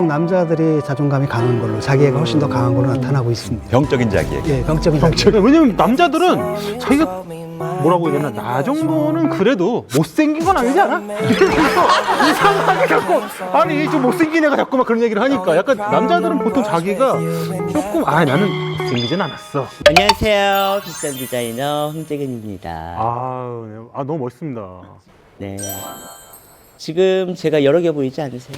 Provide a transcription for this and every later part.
남자들이 자존감이 강한 걸로, 자기애가 훨씬 더 강한 걸로 나타나고 있습니다. 병적인 자기애. 예, 병적인 자기. 왜냐면 남자들은 자기가 뭐라고 해야 되나, 나 정도는 그래도 못생긴 건 아니지 않아? 이러면서 이상하게 자꾸, 아니 좀 못생긴 애가 자꾸 막 그런 얘기를 하니까 약간 남자들은 보통 자기가 조금, 나는 생기진 않았어. 안녕하세요. 패션 디자이너 홍재근입니다. 너무 멋있습니다. 네. 지금 제가 여러 개 보이지 않으세요?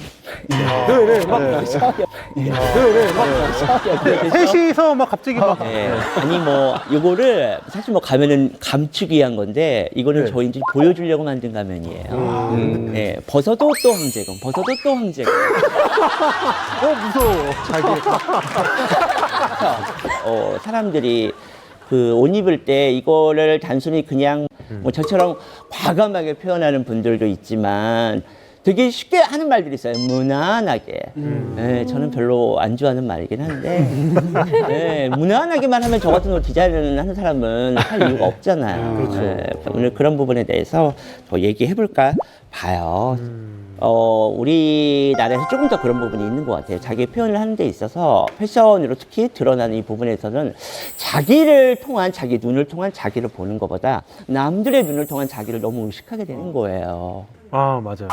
셋이서 막 갑자기 막. 네. 아니 뭐 요거를 사실 뭐 가면은 감추기 위한 건데 이거는 저희 이제 보여주려고 만든 가면이에요. 네. 벗어도 또 황제건, 벗어도 또 황제건. 무서워. 사람들이 그 옷 입을 때 이거를 단순히 그냥 뭐 저처럼 과감하게 표현하는 분들도 있지만 되게 쉽게 하는 말들이 있어요. 무난하게. 네, 저는 별로 안 좋아하는 말이긴 한데 네, 무난하게만 하면 저 같은 옷 디자인을 하는 사람은 할 이유가 없잖아요. 그렇죠. 네, 오늘 그런 부분에 대해서 더 얘기해 볼까 봐요. 우리나라에서 조금 더 그런 부분이 있는 것 같아요. 자기 표현을 하는 데 있어서 패션으로 특히 드러나는 이 부분에서는 자기를 통한, 자기 눈을 통한 자기를 보는 것보다 남들의 눈을 통한 자기를 너무 의식하게 되는 거예요. 맞아요.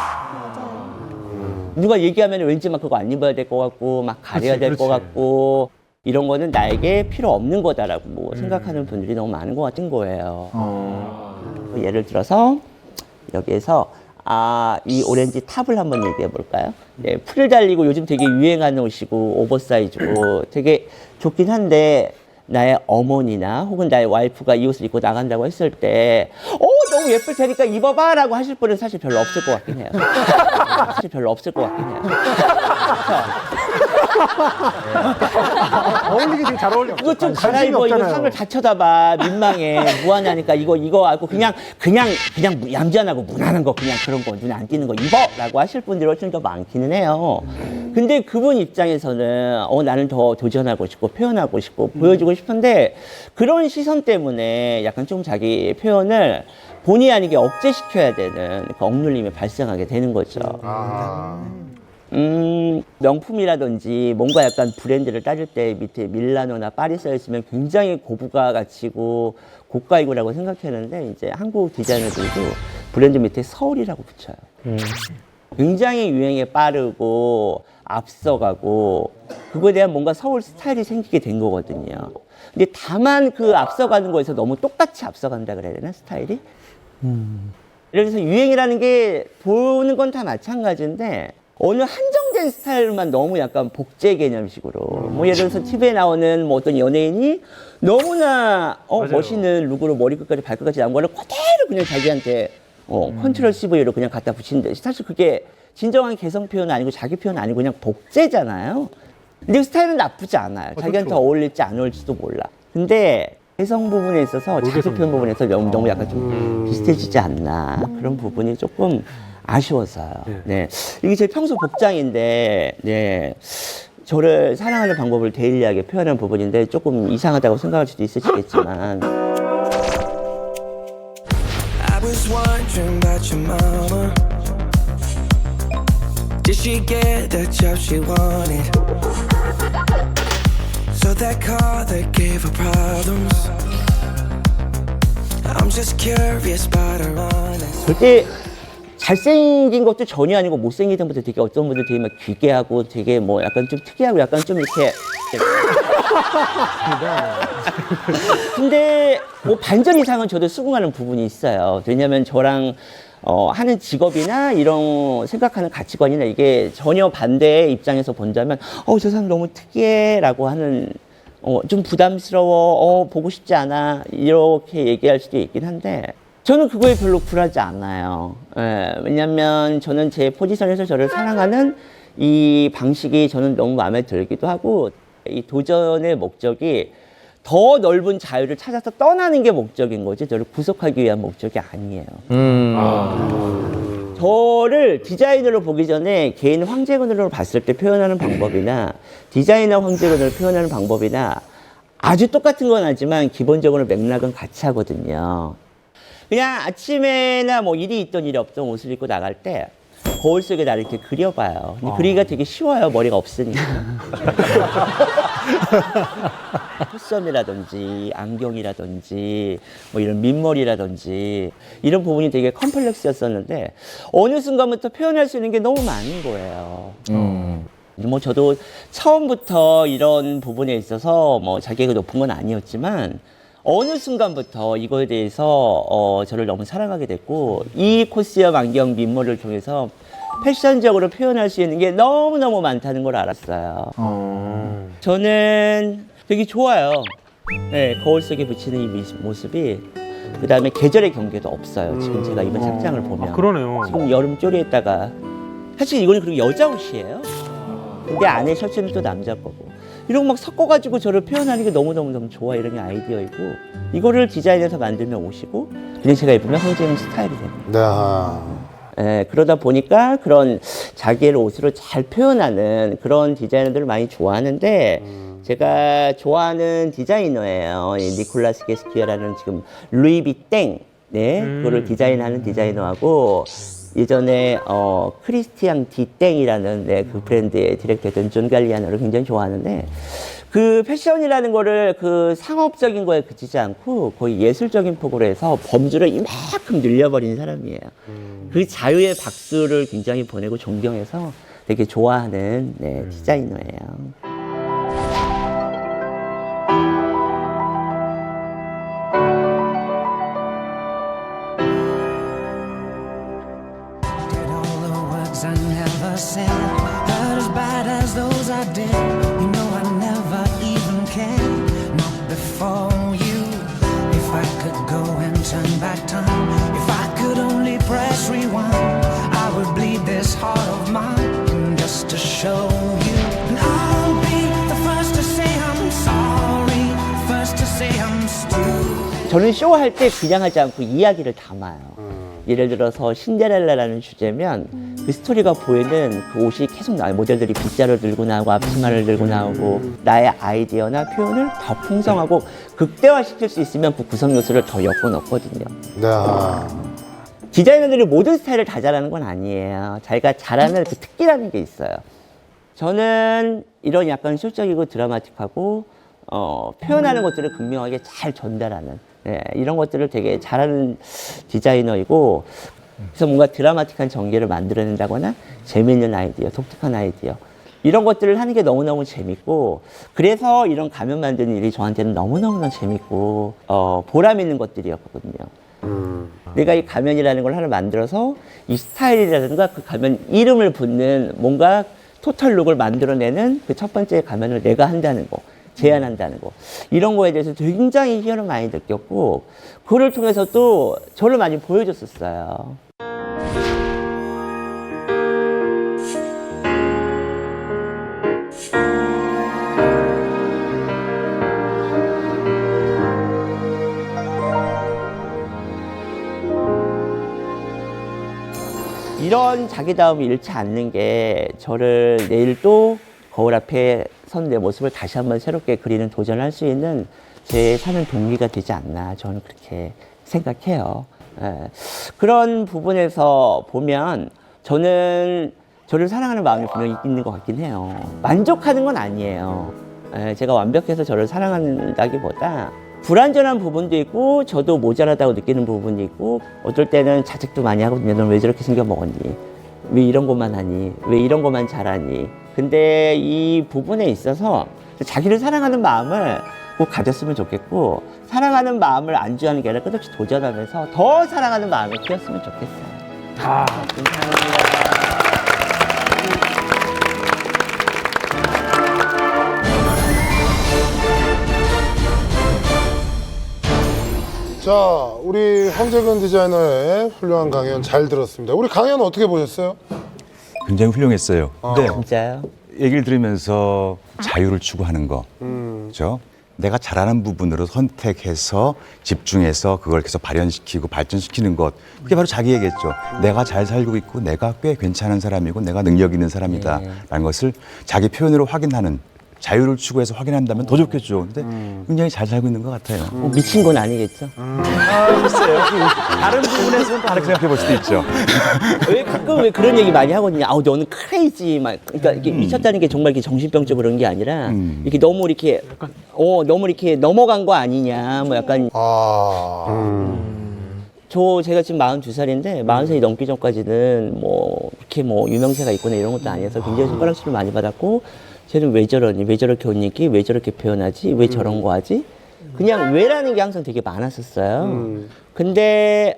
누가 얘기하면 왠지 막 그거 안 입어야 될 것 같고 막 가려야 될 것 같고 이런 거는 나에게 필요 없는 거다라고 뭐 생각하는 분들이 너무 많은 것 같은 거예요. 예를 들어서 여기에서 이 오렌지 탑을 한번 얘기해 볼까요? 네, 풀을 달리고 요즘 되게 유행하는 옷이고 오버사이즈고 되게 좋긴 한데 나의 어머니나 혹은 나의 와이프가 이 옷을 입고 나간다고 했을 때 너무 예쁠 테니까 입어봐 라고 하실 분은 사실 별로 없을 것 같긴 해요. 사실 별로 없을 것 같긴 해요. 어울리게 되게 잘 어울려. 이거 좀 갈아입어. 이거 상을 다 쳐다봐. 민망해. 무한하니까 이거 하고 그냥 얌전하고 무난한 거 그냥 그런 거 눈에 안 띄는 거 입어! 라고 하실 분들이 훨씬 더 많기는 해요. 근데 그분 입장에서는 나는 더 도전하고 싶고 표현하고 싶고 보여주고 싶은데 그런 시선 때문에 약간 좀 자기 표현을 본의 아니게 억제시켜야 되는 그 억눌림이 발생하게 되는 거죠. 명품이라든지 뭔가 약간 브랜드를 따질 때 밑에 밀라노나 파리 써 있으면 굉장히 고부가 가치고 고가이고라고 생각했는데 이제 한국 디자이너들도 브랜드 밑에 서울이라고 붙여요. 굉장히 유행에 빠르고 앞서가고 그거에 대한 뭔가 서울 스타일이 생기게 된 거거든요. 근데 다만 그 앞서가는 거에서 너무 똑같이 앞서간다 그래야 되나 스타일이? 예를 들어서 유행이라는 게 보는 건 다 마찬가지인데 어느 한정된 스타일만 너무 약간 복제 개념식으로 뭐 예를 들어서 TV에 나오는 뭐 어떤 연예인이 너무나 멋있는 룩으로 머리끝까지 발끝까지 나온 거를 그대로 그냥 자기한테 컨트롤 CV로 그냥 갖다 붙이는데 사실 그게 진정한 개성 표현은 아니고 자기 표현은 아니고 그냥 복제잖아요. 근데 그 스타일은 나쁘지 않아요. 자기한테 어울릴지 안 어울릴지도 몰라. 근데 개성 부분에 있어서 자기 표현 부분에서 너무 약간 좀 비슷해지지 않나 그런 부분이 조금 아쉬워서요. 네. 이게 제 평소 복장인데, 네. 저를 사랑하는 방법을 데일리하게 표현한 부분인데 조금 이상하다고 생각할 수도 있으시겠지만. I was wondering about your mama. Did she get the job she wanted? So that car that gave her problems. I'm just curious about her honest. 절대 잘생긴 것도 전혀 아니고 못생긴 분들 되게 어떤 분들 되게 막 귀괴하고 되게 뭐 약간 좀 특이하고 약간 좀 이렇게 근데 뭐 반전 이상은 저도 수긍하는 부분이 있어요. 왜냐면 저랑 하는 직업이나 이런 생각하는 가치관이나 이게 전혀 반대의 입장에서 본다면 저 사람 너무 특이해 라고 하는 좀 부담스러워 보고 싶지 않아 이렇게 얘기할 수도 있긴 한데 저는 그거에 별로 굴하지 않아요. 왜냐면 저는 제 포지션에서 저를 사랑하는 이 방식이 저는 너무 마음에 들기도 하고 이 도전의 목적이 더 넓은 자유를 찾아서 떠나는 게 목적인 거지 저를 구속하기 위한 목적이 아니에요. 저를 디자이너로 보기 전에 개인 황제근으로 봤을 때 표현하는 방법이나 디자이너 황제근으로 표현하는 방법이나 아주 똑같은 건 하지만 기본적으로 맥락은 같이 하거든요. 그냥 아침에나 뭐 일이 있던 일이 없던 옷을 입고 나갈 때 거울 속에 나를 이렇게 그려봐요. 근데 그리기가 되게 쉬워요. 머리가 없으니까. 콧선이라든지 안경이라든지 뭐 이런 민머리라든지 이런 부분이 되게 컴플렉스였었는데 어느 순간부터 표현할 수 있는 게 너무 많은 거예요. 뭐 저도 처음부터 이런 부분에 있어서 뭐 자기가 높은 건 아니었지만 어느 순간부터 이거에 대해서 저를 너무 사랑하게 됐고 이 코스염 안경 민머리를 통해서 패션적으로 표현할 수 있는 게 너무너무 많다는 걸 알았어요. 저는 되게 좋아요. 네, 거울 속에 비치는 이 모습이. 그 다음에 계절의 경계도 없어요. 지금 제가 입은 착장을 보면. 그러네요. 지금 여름 쪼리에다가 사실 이거는 그리고 여자 옷이에요. 근데 안에 셔츠는 또 남자 거고. 이런 거 막 섞어가지고 저를 표현하는 게 너무너무 좋아. 이런 게 아이디어이고 이거를 디자인해서 만들면 옷이고 그냥 제가 입으면 황재영 스타일이 됩니다. 네. 그러다 보니까 그런 자기의 옷으로 잘 표현하는 그런 디자이너들을 많이 좋아하는데 제가 좋아하는 디자이너예요. 이 니콜라스 게스키아라는 지금 루이비땡 그거를 디자인하는 디자이너하고 예전에 크리스티앙 디땡이라는 그 브랜드의 디렉터였던 존 갈리아노를 굉장히 좋아하는데 그 패션이라는 거를 그 상업적인 거에 그치지 않고 거의 예술적인 폭으로 해서 범주를 이만큼 늘려버린 사람이에요. 그 자유의 박수를 굉장히 보내고 존경해서 되게 좋아하는 디자이너예요. I never said, but as bad as those I did, you know I never even cared, not before you. If I could go and turn back time, if I could only press rewind, I would bleed this heart of mine just to show you. And I'll be the first to say I'm sorry, first to say I'm stupid. 저는 쇼할 때 그냥 하지 않고 이야기를 담아요. 예를 들어서 신데렐라라는 주제면 그 스토리가 보이는 그 옷이 계속 나와요. 모델들이 빗자루 들고 나오고 앞치마를 들고 나오고 나의 아이디어나 표현을 더 풍성하고 극대화시킬 수 있으면 그 구성 요소를 더 엮어 넣거든요. 디자이너들이 모든 스타일을 다 잘하는 건 아니에요. 자기가 잘하는 그 특기라는 게 있어요. 저는 이런 약간 쇼적이고 드라마틱하고 표현하는 것들을 극명하게 잘 전달하는 이런 것들을 되게 잘하는 디자이너이고 그래서 뭔가 드라마틱한 전개를 만들어낸다거나 재미있는 아이디어, 독특한 아이디어 이런 것들을 하는 게 너무너무 재밌고 그래서 이런 가면 만드는 일이 저한테는 너무너무 재밌고 보람 있는 것들이었거든요. 내가 이 가면이라는 걸 하나 만들어서 이 스타일이라든가 그 가면 이름을 붙는 뭔가 토탈 룩을 만들어내는 그 첫 번째 가면을 내가 한다는 거 제안한다는 거 이런 거에 대해서 굉장히 희열을 많이 느꼈고 그걸 통해서 또 저를 많이 보여줬었어요. 이런 자기다움이 잃지 않는 게 저를 내일 또 거울 앞에 선 내 모습을 다시 한번 새롭게 그리는 도전을 할 수 있는 제 사는 동기가 되지 않나 저는 그렇게 생각해요. 그런 부분에서 보면 저는 저를 사랑하는 마음이 분명히 있는 것 같긴 해요. 만족하는 건 아니에요. 제가 완벽해서 저를 사랑한다기보다 불완전한 부분도 있고 저도 모자라다고 느끼는 부분이 있고 어떨 때는 자책도 많이 하거든요. 넌 왜 저렇게 생겨 먹었니? 왜 이런 것만 하니? 왜 이런 것만 잘하니? 근데 이 부분에 있어서 자기를 사랑하는 마음을 꼭 가졌으면 좋겠고 사랑하는 마음을 안주하는 게 아니라 끝없이 도전하면서 더 사랑하는 마음을 키웠으면 좋겠어요. 감사합니다. 자, 우리 황재근 디자이너의 훌륭한 강연 잘 들었습니다. 우리 강연 어떻게 보셨어요? 굉장히 훌륭했어요. 근데 진짜요? 얘기를 들으면서 자유를 추구하는 거, 그렇죠? 내가 잘하는 부분으로 선택해서 집중해서 그걸 계속 발현시키고 발전시키는 것, 그게 바로 자기 얘기겠죠. 내가 잘 살고 있고 내가 꽤 괜찮은 사람이고 내가 능력 있는 사람이다라는 것을 자기 표현으로 확인하는 자유를 추구해서 확인한다면 더 좋겠죠. 근데 굉장히 잘 살고 있는 것 같아요. 미친 건 아니겠죠? 글쎄요. 다른 부분에서는 다르게 생각해 볼 수도 있죠. 왜 가끔 왜 그런 얘기 많이 하거든요. 아우 너는 크레이지 막 그러니까 이게 미쳤다는 게 정말 이렇게 정신병적으로 그런 게 아니라 이렇게 너무 이렇게 너무 이렇게 넘어간 거 아니냐 뭐 약간 제가 지금 42살인데 40살이 넘기 전까지는 뭐 이렇게 뭐 유명세가 있거나 이런 것도 아니어서 굉장히 손가락질을 많이 받았고 쟤는 왜 저러니 왜 저렇게 옷 입기 왜 저렇게 표현하지 왜 저런 거 하지 그냥 왜라는 게 항상 되게 많았었어요. 근데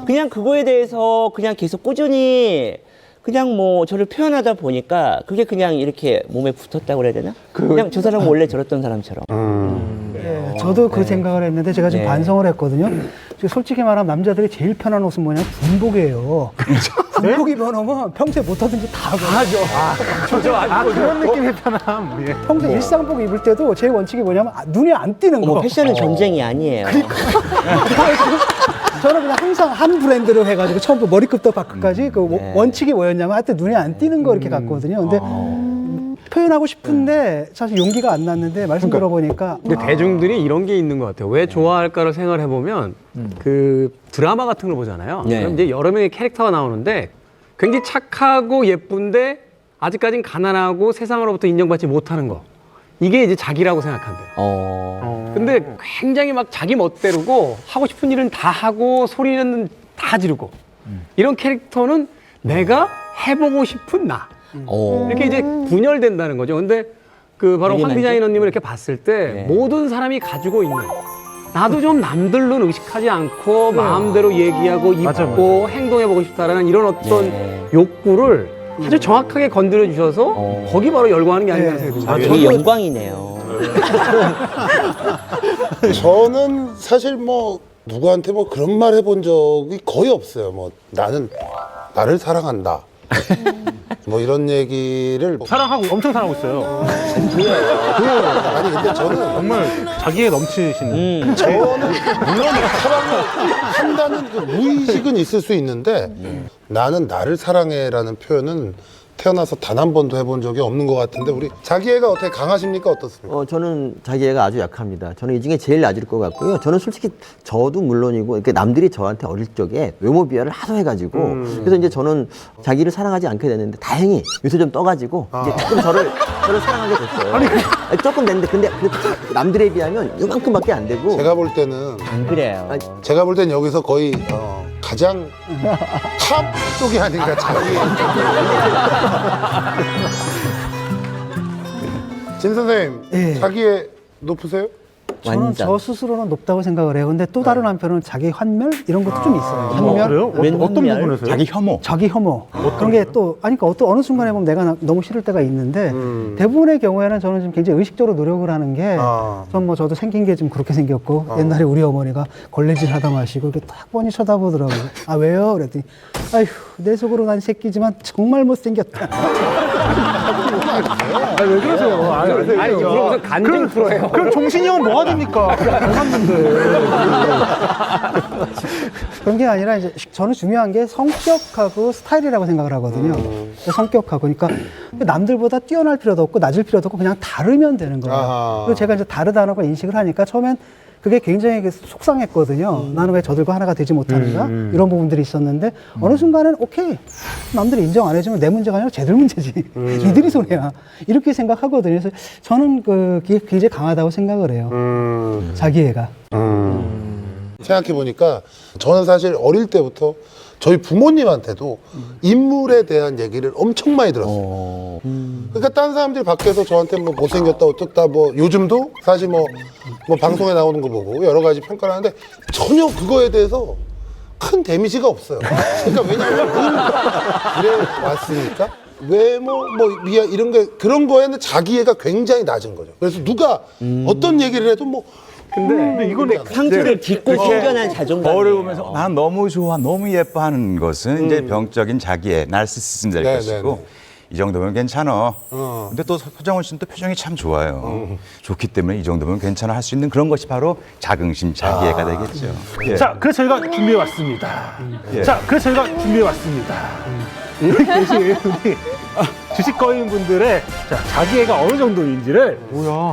그냥 그거에 대해서 그냥 계속 꾸준히 그냥 뭐 저를 표현하다 보니까 그게 그냥 이렇게 몸에 붙었다고 그래야 되나? 그냥 저 사람은 원래 저랬던 사람처럼. 예, 저도 그 생각을 했는데 제가 지금 반성을 했거든요. 지금 솔직히 말하면 남자들이 제일 편한 옷은 뭐냐면 군복이에요. 군복 입어놓으면 평소에 못하든지 다 하죠. 그런 느낌의 편함. 예. 평소에 일상복 입을 때도 제 원칙이 뭐냐면 눈에 안 띄는 거. 패션은 전쟁이 아니에요. 저는 그냥 항상 한 브랜드로 해가지고 처음부터 머리끝부터 발끝까지 그 원칙이 뭐였냐면 하여튼 눈에 안 띄는 거 이렇게 갔거든요. 근데 표현하고 싶은데 사실 용기가 안 났는데 말씀 들어보니까 근데 대중들이 이런 게 있는 것 같아요. 왜 좋아할까를 생각을 해보면 그 드라마 같은 걸 보잖아요. 네. 그럼 이제 여러 명의 캐릭터가 나오는데 굉장히 착하고 예쁜데 아직까진 가난하고 세상으로부터 인정받지 못하는 거. 이게 이제 자기라고 생각한대요. 근데 굉장히 막 자기 멋대로고 하고 싶은 일은 다 하고 소리는 다 지르고 이런 캐릭터는 내가 해보고 싶은 나. 이렇게 이제 분열된다는 거죠. 근데 그 바로 황 디자이너님을 이렇게 봤을 때 모든 사람이 가지고 있는 나도 좀 남들로 의식하지 않고 마음대로 얘기하고 입고 행동해보고 싶다라는 이런 어떤 욕구를 아주 정확하게 건드려 주셔서 거기 바로 열광하는 게 아닌가 생각이 듭니다. 되게 영광이네요. 저는 사실 뭐 누구한테 뭐 그런 말 해본 적이 거의 없어요. 뭐 나는 나를 사랑한다. 뭐 이런 얘기를 사랑하고 엄청 사랑하고 있어요. 아니 근데 저는 정말 자기에 넘치시는. 저는 물론 사랑을 한다는 그 무의식은 있을 수 있는데 나는 나를 사랑해라는 표현은 태어나서 단 한 번도 해본 적이 없는 것 같은데 우리 자기애가 어떻게 강하십니까 어떻습니까? 저는 자기애가 아주 약합니다. 저는 이 중에 제일 낮을 것 같고요. 저는 솔직히 저도 물론이고 이렇게 남들이 저한테 어릴 적에 외모 비하를 하도 해가지고 그래서 이제 저는 자기를 사랑하지 않게 됐는데 다행히 요새 좀 떠가지고 이제 조금 저를 사랑하게 됐어요. 아니, 조금 됐는데 근데 남들에 비하면 이만큼밖에 안 되고 제가 볼 때는 안 그래요. 제가 볼 땐 여기서 거의 가장 탑 쪽이 아닌가 자기애. 진 선생님 예. 자기애 높으세요? 저는 완전. 저 스스로는 높다고 생각을 해요. 근데 또 다른 한편은 자기 환멸 이런 것도 좀 있어요. 환멸, 그래요? 어떤 부분에서요? 자기 혐오. 자기 혐오 그런 게 또 아니 그러니까 어느 순간에 보면 내가 너무 싫을 때가 있는데 대부분의 경우에는 저는 지금 굉장히 의식적으로 노력을 하는 게 전 뭐 저도 생긴 게 좀 그렇게 생겼고 옛날에 우리 어머니가 걸레질 하다 마시고 이렇게 딱 뻔히 쳐다보더라고요. 아 왜요? 그랬더니 아휴 내 속으로 난 새끼지만 정말 못생겼다. 왜 그러세요? 아니 무슨 간증 프로예요. 그럼 종신이 형은 뭐가 됩니까? 잘났는데. 그런 게 아니라 이제 저는 중요한 게 성격하고 스타일이라고 생각을 하거든요. 성격하고 그러니까 남들보다 뛰어날 필요도 없고 낮을 필요도 없고 그냥 다르면 되는 거예요. 아하. 그리고 제가 이제 다르다는 걸 인식을 하니까 처음엔 그게 굉장히 속상했거든요. 나는 왜 저들과 하나가 되지 못하는가 이런 부분들이 있었는데 어느 순간은 오케이 남들이 인정 안 해주면 내 문제가 아니라 쟤들 문제지 이들이 손해야 이렇게 생각하거든요. 그래서 저는 그게 굉장히 강하다고 생각을 해요. 자기애가. 생각해보니까 저는 사실 어릴 때부터 저희 부모님한테도 인물에 대한 얘기를 엄청 많이 들었어요. 그러니까 딴 사람들이 밖에서 저한테 뭐 못생겼다 어떻다 뭐 요즘도 사실 뭐 방송에 나오는 거 보고 여러 가지 평가를 하는데 전혀 그거에 대해서 큰 데미지가 없어요. 그러니까 왜냐하면 그래 왔으니까 외모 뭐 미야 이런 게 그런 거에는 자기애가 굉장히 낮은 거죠. 그래서 누가 어떤 얘기를 해도 뭐 근데 이거는 상처를 딛고 생겨난 자존감. 거울을 보면서 난 너무 좋아, 너무 예뻐하는 것은 이제 병적인 자기의 나르시시즘 될 네, 것이고 네, 네. 이 정도면 괜찮아. 근데 또 서정원 씨는 또 표정이 참 좋아요. 좋기 때문에 이 정도면 괜찮아 할 수 있는 그런 것이 바로 자긍심, 자기애가 되겠죠. 예. 자, 그래서 저희가 준비해 왔습니다. 자, 그래서 저희가 준비해 왔습니다. 계신 우리 주식 거인 분들의 자기애가 어느 정도인지를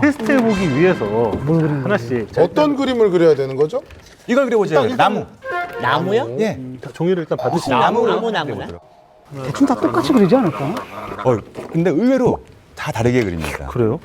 테스트해보기 위해서 하나씩 어떤 그림을 그려야 되는 거죠? 이걸 그려보세요. 나무. 나무요? 예. 종이를 일단 받으시면 나무나? 대충 다 똑같이 그리지 않을까? 근데 의외로 다 다르게 그립니다. 그래요?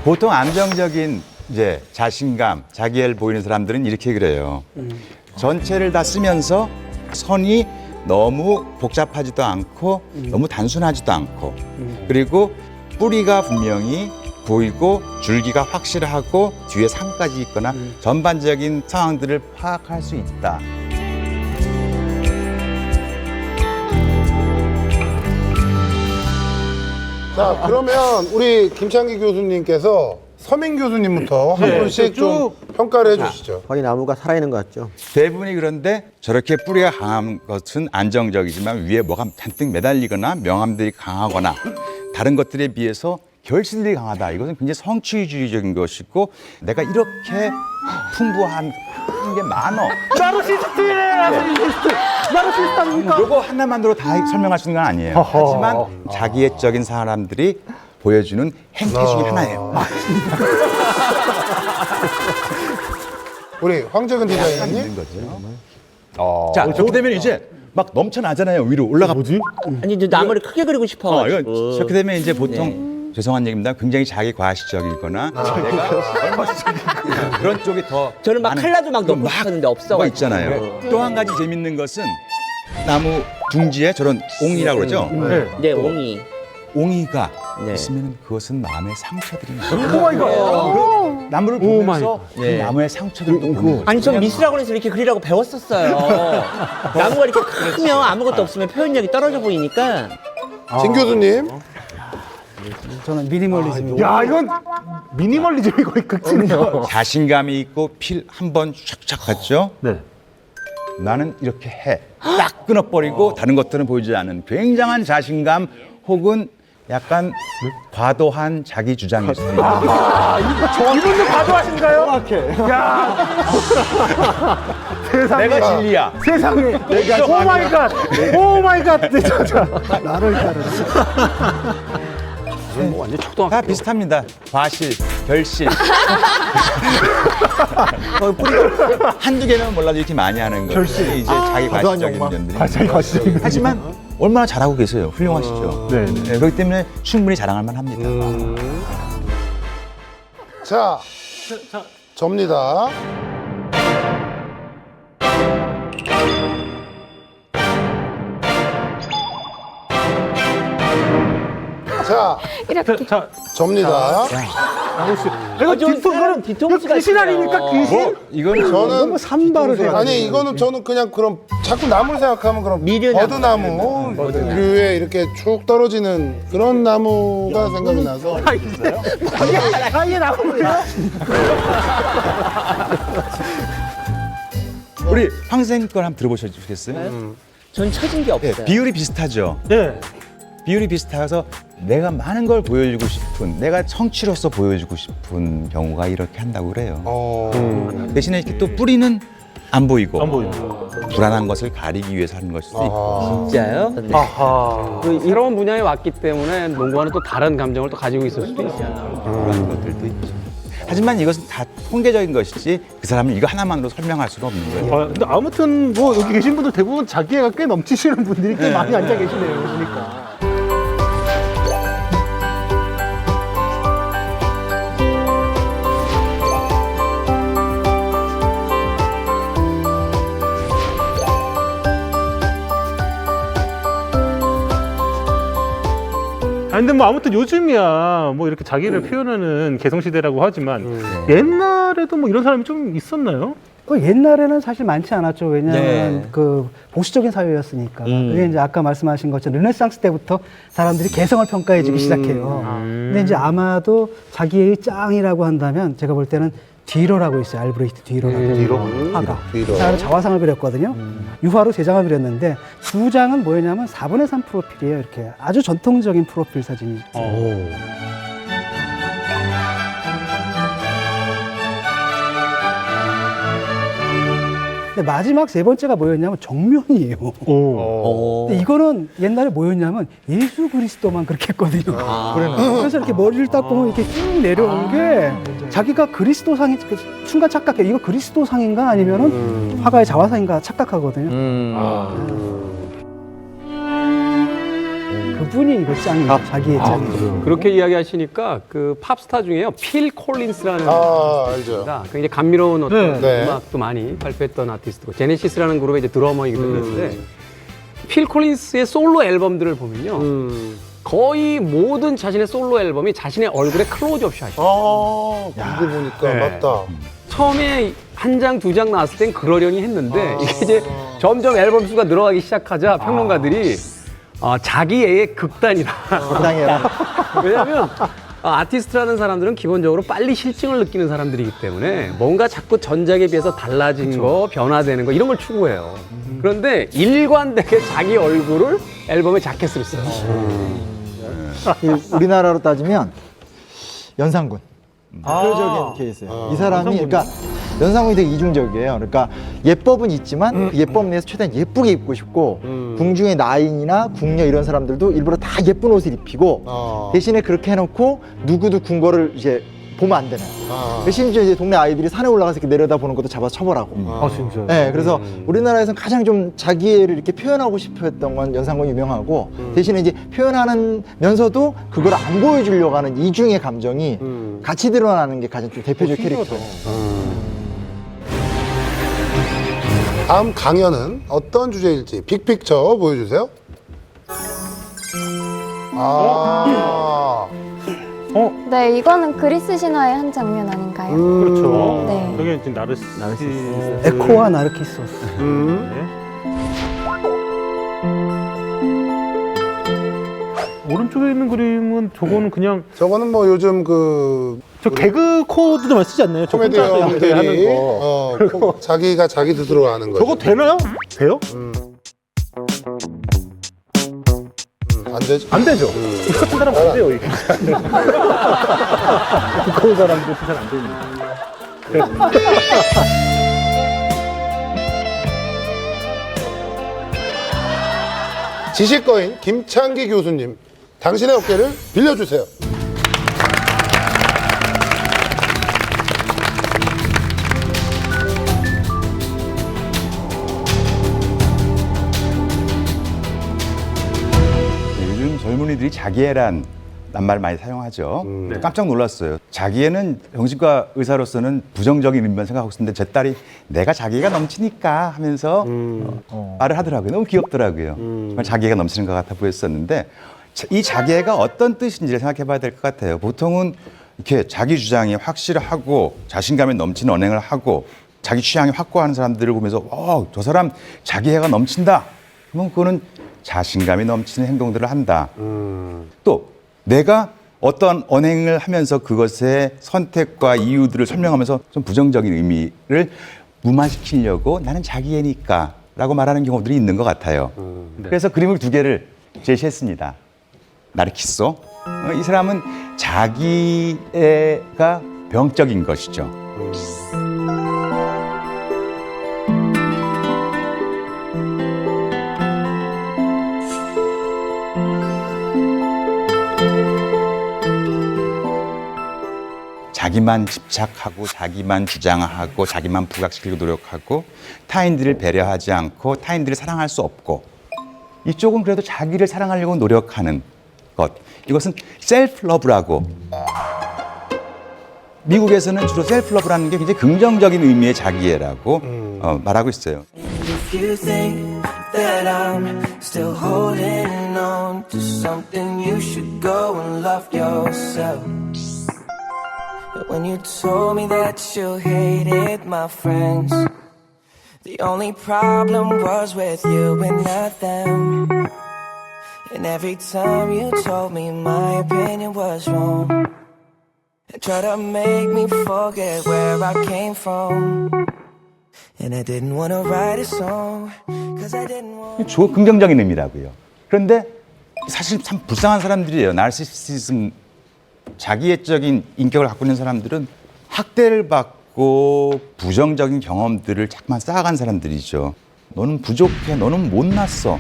보통 안정적인 이제 자신감, 자기애를 보이는 사람들은 이렇게 그래요. 전체를 다 쓰면서 선이 너무 복잡하지도 않고 너무 단순하지도 않고 그리고 뿌리가 분명히 보이고 줄기가 확실하고 뒤에 상까지 있거나 전반적인 상황들을 파악할 수 있다. 자, 그러면 우리 김창기 교수님께서 서민 교수님부터 한 분씩 좀 평가를 해주시죠. 거의 나무가 살아있는 것 같죠. 대부분이 그런데 저렇게 뿌리가 강한 것은 안정적이지만 위에 뭐가 잔뜩 매달리거나 명암들이 강하거나 다른 것들에 비해서 결실들이 강하다. 이것은 굉장히 성취주의적인 것이고 내가 이렇게 풍부한 게 많어. 나르시스트네, 나르시스트 아닙니까? 요거 하나만으로 다 설명할 수 있는 건 아니에요. 하지만 자기애적인 사람들이 보여주는 행태 중에 하나예요. 우리 황재근 디자이너님. 자, 저렇게 되면 이제 막 넘쳐나잖아요. 위로 올라가. 뭐지? 아니 이제 나무를 크게 그리고 싶어가지고. 이건 저렇게 되면 이제 보통 죄송한 얘기입니다. 굉장히 자기 과시적이거나 내가 그런 쪽이 더 저는 막 많은- 칼라도 막 넣고 막 싶었는데 뭐가 없어가지고. 있잖아요. 또 한 가지 재밌는 것은 나무 둥지에 저런 옹이라고 그러죠. 네, 옹이. 옹이가 네. 있으면 그것은 마음의 상처들입니다. 그 나무를 보면서 그 나무의 상처들도 보는 거죠. 아니 전 미술학원에서 이렇게 그리라고 배웠었어요. 나무가 이렇게 크면 아무것도 없으면 표현력이 떨어져 보이니까. 진 교수님. 저는 미니멀리즘. 야, 이건 미니멀리즘이 거의 극치네요. 자신감이 있고 필 한 번 촥촥 갔죠. 네. 나는 이렇게 해. 딱 끊어버리고 다른 것들은 보이지 않는 굉장한 자신감 혹은 약간 과도한 자기 주장일 수도 있는 이분도 과도하신가요? 야, 세상에. 내가 진리야. 세상에. 오 마이 갓. 오 마이 갓. 네, 나를 따르는. 완전 초등학교. 다 비슷합니다. 과실, 결실. 한두 개는 몰라도 이렇게 많이 하는 거예요. 이제 자기 과시적인 면들이. 하지만 얼마나 잘하고 계세요. 훌륭하시죠. 네. 네, 그렇기 때문에 충분히 자랑할 만합니다. 자, 접니다. 자, 자, 접니다. 이거 사람 뒤통수가 귀신 있어요. 아닙니까? 귀신? 이거는 저는 산발을 해야 아니 이거는 저는 그냥 그럼 자꾸 나무를 생각하면 그럼 미르나무. 버드나무류에 이렇게 쭉 떨어지는 그런 나무가 생각이 나서 아예 나오네요. 우리 황생 걸 한번 들어보셨겠어요? 전 쳐진 게 네, 없어요. 비율이 비슷하죠. 네. 비율이 비슷해서 내가 많은 걸 보여주고 싶은, 내가 성취로서 보여주고 싶은 경우가 이렇게 한다고 그래요. 대신에 이렇게 또 뿌리는 안 보이고, 불안한 것을 가리기 위해서 하는 것일 수도 있고. 진짜요? 네. 그 새로운 분야에 왔기 때문에 농구와는 또 다른 감정을 또 가지고 있을 수도 있어요. 그런 것들도 있죠. 하지만 이것은 다 통계적인 것이지 그 사람은 이거 하나만으로 설명할 수가 없는 거예요. 근데 아무튼 뭐 여기 계신 분들 대부분 자기애가 꽤 넘치시는 분들이 꽤 많이 앉아 계시네요. 보니까. 아니 근데 뭐 아무튼 요즘이야 뭐 이렇게 자기를 표현하는 개성시대라고 하지만 옛날에도 뭐 이런 사람이 좀 있었나요? 그 옛날에는 사실 많지 않았죠. 왜냐하면 네. 그 보수적인 사회였으니까. 그게 이제 아까 말씀하신 것처럼 르네상스 때부터 사람들이 개성을 평가해주기 시작해요. 근데 이제 아마도 자기의 짱이라고 한다면 제가 볼 때는 뒤로라고 있어요. 알브레히트 뒤로라고. 뒤로? 화가. 뒤로. 사람은 자화상을 그렸거든요. 유화로 3장을 그렸는데 2장은 뭐였냐면 4분의 3 프로필이에요. 이렇게 아주 전통적인 프로필 사진이죠. 근데 마지막 3번째가 뭐였냐면 정면이에요. 근데 이거는 옛날에 뭐였냐면 예수 그리스도만 그렇게 했거든요. 그래서 이렇게 머리를 딱 보면 이렇게 쭉 내려온 게 자기가 그리스도상이 그 순간 착각해. 이거 그리스도상인가 아니면은 화가의 자화상인가 착각하거든요. 그분이 이거 짱이죠. 자기의 짱이죠. 그렇게 이야기하시니까 그 팝스타 중에요 필 콜린스라는 알죠. 아티스트가 굉장히 감미로운 어떤 네. 음악도 많이 발표했던 아티스트고 제네시스라는 그룹의 이제 드러머이기도 했는데 필 콜린스의 솔로 앨범들을 보면요 거의 모든 자신의 솔로 앨범이 자신의 얼굴에 클로즈업 샷이에요. 이거 보니까 맞다. 처음에 한 장, 2장 나왔을 땐 그러려니 했는데 이게 이제 점점 앨범 수가 늘어가기 시작하자 평론가들이 자기애의 극단이다. 왜냐하면 아티스트라는 사람들은 기본적으로 빨리 실증을 느끼는 사람들이기 때문에 뭔가 자꾸 전작에 비해서 달라진 거, 변화되는 거 이런 걸 추구해요. 그런데 일관되게 자기 얼굴을 앨범에 자켓으로 써요. 우리나라로 따지면 연상군. 대표적인 케이스예요. 이 사람이 그러니까 연상군이 되게 이중적이에요. 그러니까 예법은 있지만 그 예법 내에서 최대한 예쁘게 입고 싶고 궁중의 나인이나 궁녀 이런 사람들도 일부러 다 예쁜 옷을 입히고 대신에 그렇게 해놓고 누구도 궁궐을 이제 보면 안 되는. 심지어 이제 동네 아이들이 산에 올라가서 이렇게 내려다보는 것도 잡아서 처벌하고. 진짜. 네, 그래서 우리나라에서는 가장 좀 자기애를 이렇게 표현하고 싶어 했던 건 연상군이 유명하고 대신에 이제 표현하면서도 그걸 안 보여주려고 하는 이중의 감정이 같이 드러나는 게 가장 좀 대표적 캐릭터예요. 다음 강연은 어떤 주제일지 빅픽처 보여주세요. 네, 이거는 그리스 신화의 한 장면 아닌가요? 그렇죠. 네. 저게 이제 나르시스. 에코와 나르키소스. 오른쪽에 있는 그림은 저거는 그냥 저거는 뭐 요즘 그 저 개그 코드도 많이 쓰지 않나요? 저 코미디 혼자서 이렇게 형들이 하는 거. 자기가 자기 스스로 하는 거죠. 저거 되나요? 돼요? 안 되죠. 안 되죠. 이 같은 사람 안 돼요, 이게. 두꺼운 사람도 잘 안 됩니다. 지식거인 김창기 교수님, 당신의 어깨를 빌려주세요. 요즘 젊은이들이 자기애란 말 많이 사용하죠. 깜짝 놀랐어요. 자기애는 정신과 의사로서는 부정적인 의미만 생각하고 있었는데 제 딸이 내가 자기애가 넘치니까 하면서 말을 하더라고요. 너무 귀엽더라고요. 정말 자기애가 넘치는 것 같아 보였었는데 이 자기애가 어떤 뜻인지를 생각해 봐야 될 것 같아요. 보통은 이렇게 자기 주장이 확실하고 자신감이 넘치는 언행을 하고 자기 취향이 확고한 사람들을 보면서 저 사람 자기애가 넘친다. 그러면 그거는 자신감이 넘치는 행동들을 한다. 또 내가 어떤 언행을 하면서 그것의 선택과 이유들을 설명하면서 좀 부정적인 의미를 무마시키려고 나는 자기애니까 라고 말하는 경우들이 있는 것 같아요. 그래서 그림을 2개를 제시했습니다. 나르키소. 이 사람은 자기애가 병적인 것이죠. 자기만 집착하고 자기만 주장하고 자기만 부각시키려고 노력하고 타인들을 배려하지 않고 타인들을 사랑할 수 없고 이쪽은 그래도 자기를 사랑하려고 노력하는 것. 이것은 셀프 러브라고 미국에서는 주로 셀프 러브라는 게 굉장히 긍정적인 의미의 자기애라고 말하고 있어요. If you think that I'm still holding on to something. You should go and love yourself. When you told me that you hated my friends, the only problem was with you and not them. And every time you told me my opinion was wrong, and tried to make me forget where I came from. And I didn't want to write a song, 'cause I didn't want. 긍정적인 의미라고요. 그런데 사실 참 불쌍한 사람들이에요. 나르시시즘, 자기애적인 인격을 갖고 있는 사람들은 학대를 받고 부정적인 경험들을 자꾸만 쌓아간 사람들이죠. 너는 부족해, 너는 못났어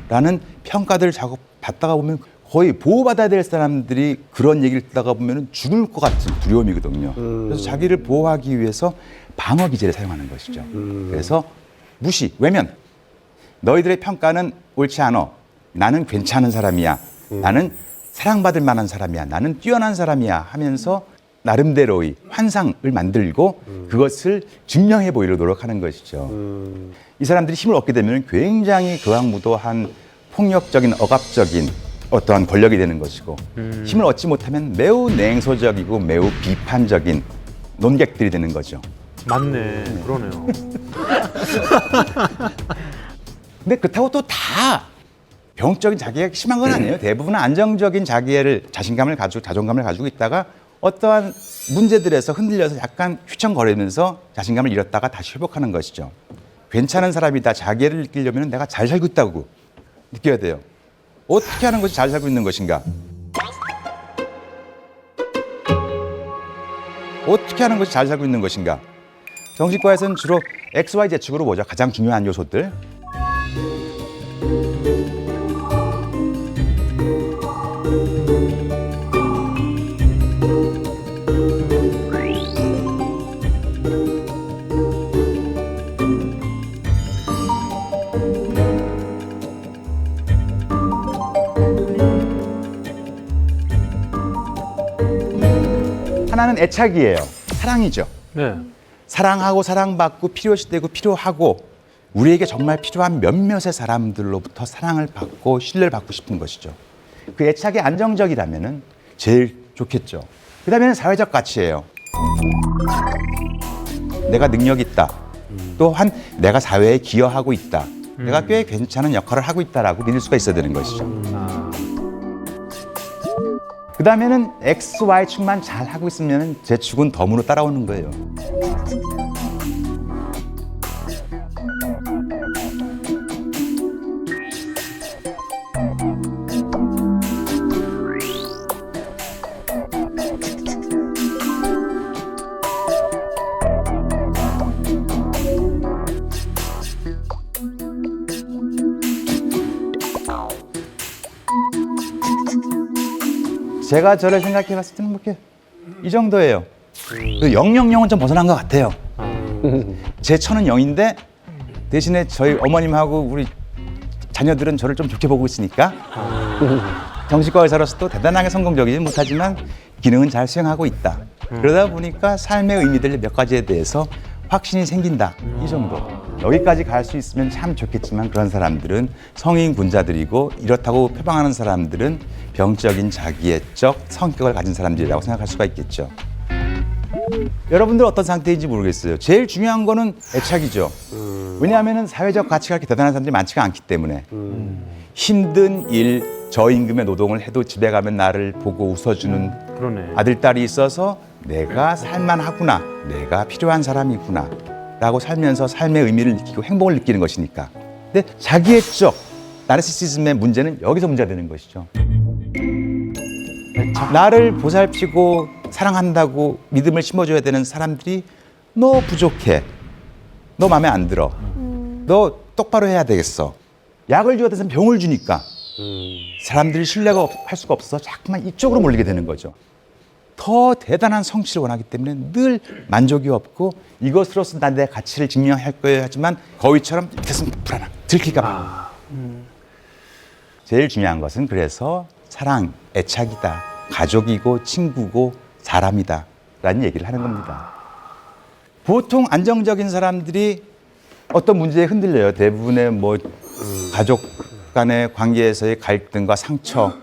라는 평가들을 자꾸 받다가 보면 거의 보호받아야 될 사람들이 그런 얘기를 듣다가 보면 죽을 것 같은 두려움이거든요. 그래서 자기를 보호하기 위해서 방어 기제를 사용하는 것이죠. 그래서 무시, 외면. 너희들의 평가는 옳지 않아. 나는 괜찮은 사람이야. 나는 사랑받을 만한 사람이야. 나는 뛰어난 사람이야 하면서 나름대로의 환상을 만들고 그것을 증명해 보이려고 노력하는 것이죠. 이 사람들이 힘을 얻게 되면 굉장히 극악무도한 폭력적인 억압적인 어떠한 권력이 되는 것이고 힘을 얻지 못하면 매우 냉소적이고 매우 비판적인 논객들이 되는 거죠. 맞네. 그러네요. 근데 그렇다고 또 다 병적인 자기애가 심한 건 아니에요. 대부분은 안정적인 자기애를, 자신감을 가지고 자존감을 가지고 있다가 어떠한 문제들에서 흔들려서 약간 휘청거리면서 자신감을 잃었다가 다시 회복하는 것이죠. 괜찮은 사람이다, 자기애를 느끼려면 내가 잘 살고 있다고 느껴야 돼요. 어떻게 하는 것이 잘 살고 있는 것인가? 어떻게 하는 것이 잘 살고 있는 것인가? 정신과에서는 주로 XYZ 측으로 보죠. 가장 중요한 요소들. 하나는 애착이에요. 사랑이죠. 네. 사랑하고 사랑받고 필요시되고 필요하고 우리에게 정말 필요한 몇몇의 사람들로부터 사랑을 받고 신뢰를 받고 싶은 것이죠. 그 애착이 안정적이라면 제일 좋겠죠. 그 다음에는 사회적 가치예요. 내가 능력이 있다. 또한 내가 사회에 기여하고 있다. 내가 꽤 괜찮은 역할을 하고 있다라고 믿을 수가 있어야 되는 것이죠. 그 다음에는 X, Y축만 잘 하고 있으면 제 축은 덤으로 따라오는 거예요. 제가 저를 생각해 봤을 때는 뭐 이렇게 이 정도예요. 그 000은 좀 벗어난 것 같아요. 제 천은 0인데 대신에 저희 어머님하고 우리 자녀들은 저를 좀 좋게 보고 있으니까 정신과 의사로서도 대단하게 성공적이지 못하지만 기능은 잘 수행하고 있다. 그러다 보니까 삶의 의미들 몇 가지에 대해서 확신이 생긴다. 이 정도. 여기까지 갈 수 있으면 참 좋겠지만 그런 사람들은 성인 군자들이고 이렇다고 표방하는 사람들은 병적인 자기애적 성격을 가진 사람들이라고 생각할 수가 있겠죠. 여러분들 어떤 상태인지 모르겠어요. 제일 중요한 거는 애착이죠. 왜냐하면 사회적 가치가 그렇게 대단한 사람들이 많지가 않기 때문에 힘든 일, 저임금의 노동을 해도 집에 가면 나를 보고 웃어주는 그러네. 아들, 딸이 있어서 내가 살만하구나, 내가 필요한 사람이구나 라고 살면서 삶의 의미를 느끼고 행복을 느끼는 것이니까. 근데 자기애적 나르시시즘의 문제는 여기서 문제가 되는 것이죠. 나를 보살피고 사랑한다고 믿음을 심어줘야 되는 사람들이 너 부족해, 너 마음에 안 들어, 너 똑바로 해야 되겠어. 약을 줘야 돼서 병을 주니까 사람들이 신뢰가 할 수가 없어서 자꾸만 이쪽으로 몰리게 되는 거죠. 더 대단한 성취를 원하기 때문에 늘 만족이 없고 이것으로서 난 내 가치를 증명할 거예요 하지만 거위처럼 밑에서는 불안함, 들킬까 봐. 제일 중요한 것은 그래서 사랑, 애착이다. 가족이고 친구고 사람이다 라는 얘기를 하는 겁니다. 보통 안정적인 사람들이 어떤 문제에 흔들려요. 대부분의 뭐 가족 간의 관계에서의 갈등과 상처,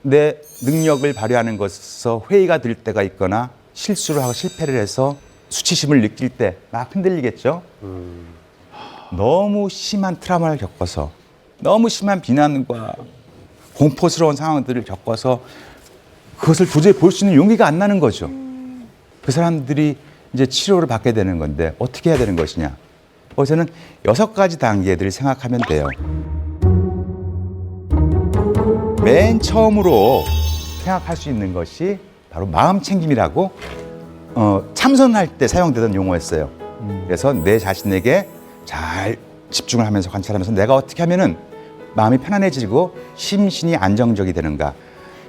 내 능력을 발휘하는 것에서 회의가 될 때가 있거나 실수를 하고 실패를 해서 수치심을 느낄 때 막 흔들리겠죠. 너무 심한 트라우마를 겪어서 너무 심한 비난과 공포스러운 상황들을 겪어서 그것을 도저히 볼 수 있는 용기가 안 나는 거죠. 그 사람들이 이제 치료를 받게 되는 건데 어떻게 해야 되는 것이냐. 거기서는 6가지 단계들을 생각하면 돼요. 맨 처음으로 생각할 수 있는 것이 바로 마음 챙김이라고 참선할 때 사용되던 용어였어요. 그래서 내 자신에게 잘 집중을 하면서 관찰하면서 내가 어떻게 하면은 마음이 편안해지고 심신이 안정적이 되는가.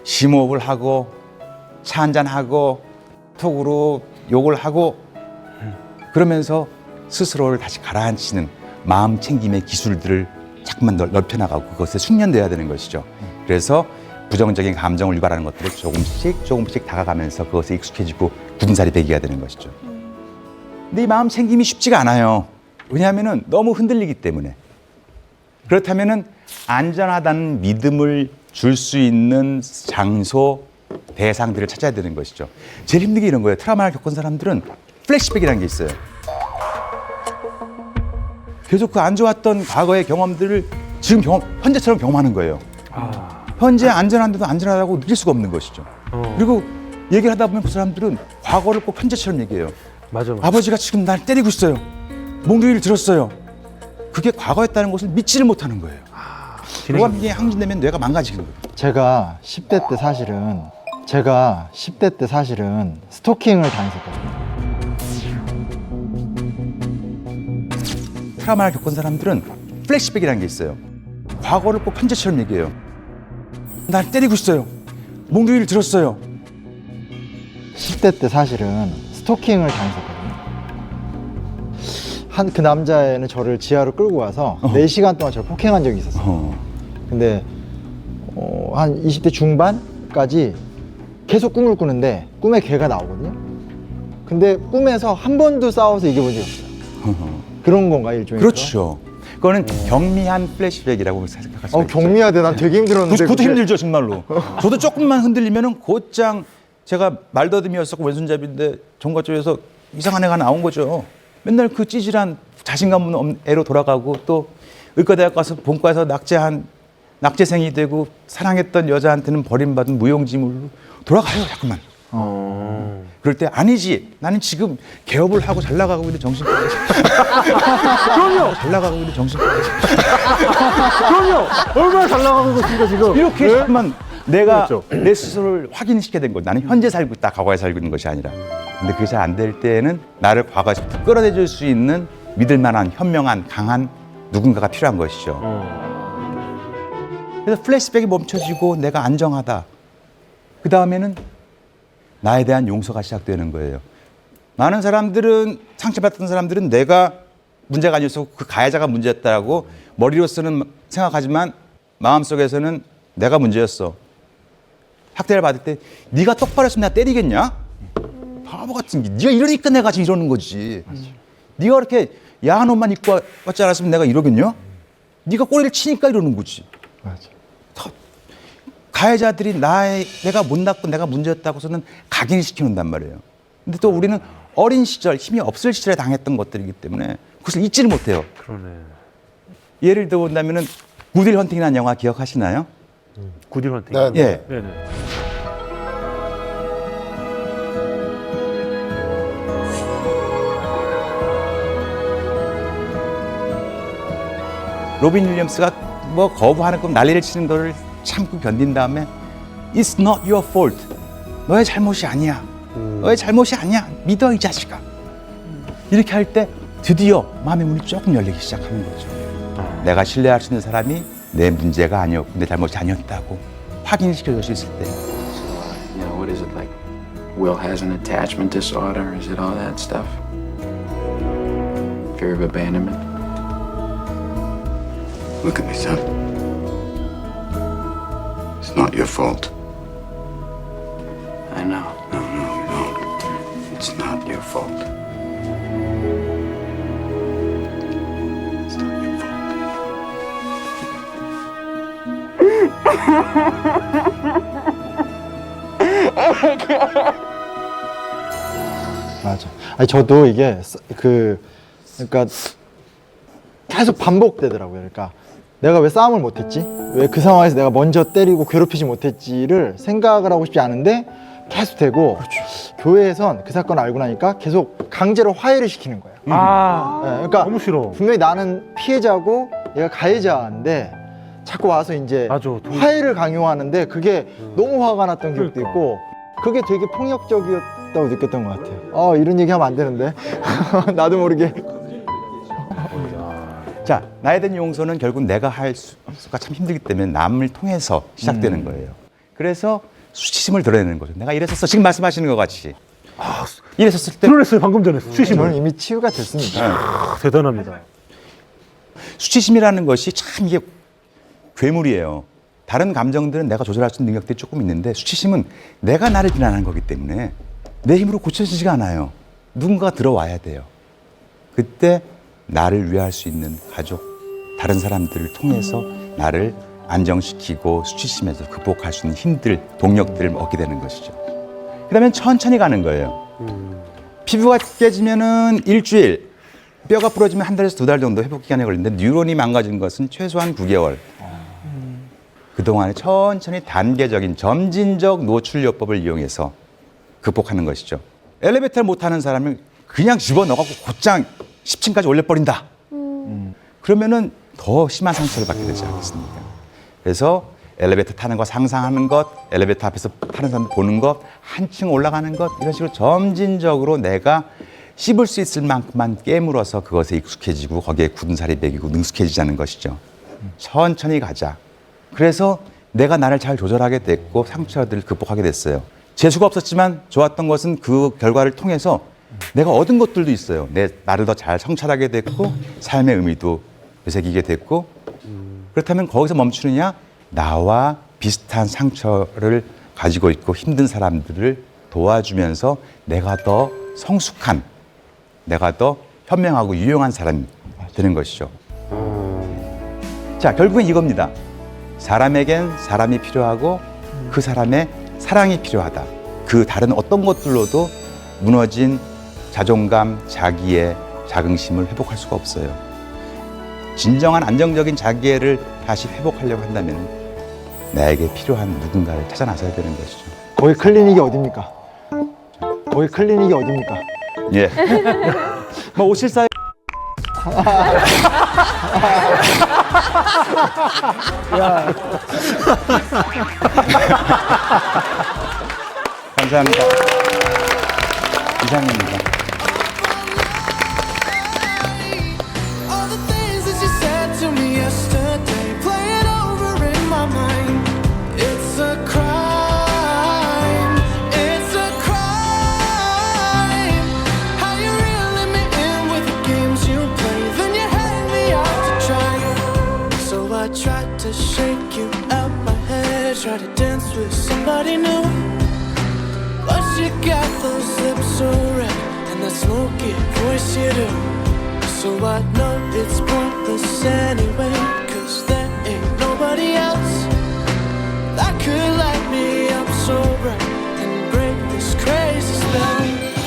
심호흡을 하고 차 한잔하고 톡으로 욕을 하고 그러면서 스스로를 다시 가라앉히는 마음 챙김의 기술들을 자꾸만 넓혀나가고 그것에 숙련돼야 되는 것이죠. 그래서 부정적인 감정을 유발하는 것들을 조금씩 다가가면서 그것에 익숙해지고 굳은살이 배기가 되는 것이죠. 근데 이 마음 챙김이 쉽지가 않아요. 왜냐하면 너무 흔들리기 때문에. 그렇다면 안전하다는 믿음을 줄 수 있는 장소, 대상들을 찾아야 되는 것이죠. 제일 힘든 게 이런 거예요. 트라우마를 겪은 사람들은 플래시백이라는 게 있어요. 계속 그 안 좋았던 과거의 경험들을 지금 현재처럼 경험하는 거예요. 현재 안전한데도 안전하다고 느낄 수가 없는 것이죠. 그리고 얘기를 하다 보면 그 사람들은 과거를 꼭 현재처럼 얘기해요. 맞아. 아버지가 지금 날 때리고 있어요. 몽둥이를 들었어요. 그게 과거였다는 것을 믿지를 못하는 거예요. 그게 항진되면 뇌가 망가지는 거예요. 제가 10대 때 사실은 스토킹을 당했었거든요. 트라우마를 겪은 사람들은 플래시백이라는 게 있어요. 과거를 꼭 현재처럼 얘기해요. 날 때리고 있어요. 몽둥이를 들었어요. 10대 때 사실은 스토킹을 당했었거든요. 그 남자애는 저를 지하로 끌고 가서 4시간 동안 저를 폭행한 적이 있었어요. 근데 한 20대 중반까지 계속 꿈을 꾸는데 꿈에 걔가 나오거든요. 근데 꿈에서 한 번도 싸워서 이겨본 적이 없어요. 그런 건가, 일종의? 그렇죠. 그거는 경미한 플래시백이라고 생각할 수 있죠. 경미하대. 난 되게 힘들었는데. 그것도 힘들죠, 정말로. 저도 조금만 흔들리면은 곧장 제가 말더듬이었었고 왼손잡이인데 종가 쪽에서 이상한 애가 나온 거죠. 맨날 그 찌질한 자신감 없는 애로 돌아가고 또 의과대학 가서 본과에서 낙제생이 되고 사랑했던 여자한테는 버림받은 무용지물로 돌아가요, 자꾸만. 그럴 때 아니지. 나는 지금 개업을 하고 잘 나가고 있는 정신과지. 그럼요. 잘 나가고 있는 정신과지. 그럼요. 얼마나 잘 나가는 것인가 지금. 이렇게 네? 자꾸만 내가 그렇죠. 내 스스로를 확인시켜야 된 거예요. 나는 현재 살고 있다, 과거에 살고 있는 것이 아니라. 근데 그게 잘 안 될 때에는 나를 과거에서부터 끌어내줄 수 있는 믿을 만한, 현명한, 강한 누군가가 필요한 것이죠. 그래서 플래시백이 멈춰지고 내가 안정하다. 그 다음에는 나에 대한 용서가 시작되는 거예요. 많은 사람들은, 상처받던 사람들은 내가 문제가 아니어서 그 가해자가 문제였다고 머리로서는 생각하지만 마음속에서는 내가 문제였어. 학대를 받을 때 네가 똑바로 했으면 내가 때리겠냐? 바보 같은 게. 네가 이러니까 내가 지금 이러는 거지. 네가 그렇게 야한 옷만 입고 왔지 않았으면 내가 이러겠냐? 네가 꼬리를 치니까 이러는 거지. 맞아. 가해자들이 내가 못났고 내가 문제였다고서는 각인시켜놓는단 말이에요. 근데 또 우리는 어린 시절, 힘이 없을 시절에 당했던 것들이기 때문에 그것을 잊지를 못해요. 그러네. 예를 들어 본다면은 구딜 헌팅이라는 영화 기억하시나요? 구딜 헌팅. 네, 네. 예. 네네. 로빈 윌리엄스가 뭐 거부하는 거 난리를 치는 거를 참고 견딘 다음에 It's not your fault. 너의 잘못이 아니야. 너의 잘못이 아니야. 믿어, 이 자식아. 이렇게 할 때 드디어 마음의 문이 조금 열리기 시작하는 거죠. 내가 신뢰할 수 있는 사람이 내 문제가 아니었고 내 잘못이 아니었다고 확인시켜줄 수 있을 때. You know, what is it like? Will has an attachment disorder? Is it all that stuff? Fear of abandonment? Look at me, son. It's not your fault. I know. No, it's not your fault. It's not your fault. 맞아. 아니 저도 이게 그러니까 계속 반복되더라고요. 그러니까 내가 왜 싸움을 못했지? 왜 그 상황에서 내가 먼저 때리고 괴롭히지 못했지를 생각을 하고 싶지 않은데 계속 되고 교회에선 그 사건을 알고 나니까 계속 강제로 화해를 시키는 거예요. 네, 그러니까 너무 싫어. 분명히 나는 피해자고 얘가 가해자인데 자꾸 와서 이제 맞아. 화해를 강요하는데 그게 너무 화가 났던 기억도 그러니까. 있고 그게 되게 폭력적이었다고 느꼈던 것 같아요. 이런 얘기 하면 안 되는데 나도 모르게. 자, 나에 대한 용서는 결국 내가 할 수가 참 힘들기 때문에 남을 통해서 시작되는 거예요. 그래서 수치심을 드러내는 거죠. 내가 이랬었어. 지금 말씀하시는 것 같이. 이랬었을 때. 드러냈어요, 방금 전에. 수치심을. 저는 이미 치유가 됐습니다. 대단합니다. 수치심이라는 것이 참 이게 괴물이에요. 다른 감정들은 내가 조절할 수 있는 능력들이 조금 있는데 수치심은 내가 나를 비난하는 거기 때문에 내 힘으로 고쳐지지가 않아요. 누군가가 들어와야 돼요. 그때 나를 위할 수 있는 가족, 다른 사람들을 통해서 나를 안정시키고 수치심에서 극복할 수 있는 힘들, 동력들을 얻게 되는 것이죠. 그러면 천천히 가는 거예요. 피부가 깨지면은 일주일, 뼈가 부러지면 한 달에서 2달 정도 회복 기간이 걸리는데 뉴런이 망가진 것은 최소한 9개월. 그동안에 천천히 단계적인 점진적 노출요법을 이용해서 극복하는 것이죠. 엘리베이터를 못 타는 사람은 그냥 집어넣어갖고 곧장 10층까지 올려버린다. 그러면은 더 심한 상처를 받게 되지 않겠습니까? 그래서 엘리베이터 타는 거 상상하는 것, 엘리베이터 앞에서 타는 사람 보는 것, 한층 올라가는 것, 이런 식으로 점진적으로 내가 씹을 수 있을 만큼만 깨물어서 그것에 익숙해지고 거기에 굳은 살이 배기고 능숙해지자는 것이죠. 천천히 가자. 그래서 내가 나를 잘 조절하게 됐고 상처들을 극복하게 됐어요. 재수가 없었지만 좋았던 것은 그 결과를 통해서 내가 얻은 것들도 있어요. 나를 더 잘 성찰하게 됐고 삶의 의미도 되새기게 됐고 그렇다면 거기서 멈추느냐? 나와 비슷한 상처를 가지고 있고 힘든 사람들을 도와주면서 내가 더 성숙한, 내가 더 현명하고 유용한 사람이 되는 것이죠. 자, 결국은 이겁니다. 사람에겐 사람이 필요하고 그 사람의 사랑이 필요하다. 그 다른 어떤 것들로도 무너진 자존감, 자기의 자긍심을 회복할 수가 없어요. 진정한 안정적인 자기애를 다시 회복하려고 한다면 나에게 필요한 누군가를 찾아 나서야 되는 것이죠. 거기 클리닉이 어딥니까? 거기 클리닉이 어딥니까? 예. 뭐 오실사요? 감사합니다. 이상입니다. All the things that you said to me yesterday, play it over in my mind. It's a crime. It's a crime. How you reeling me in with the games you play, then you hang me out to dry. So I tried to shake you out my head, try to dance with somebody new. But you got those lips so red and that smoky voice you do. So I know it's pointless anyway, 'cause there ain't nobody else that could light me up so bright and break this crazy spell.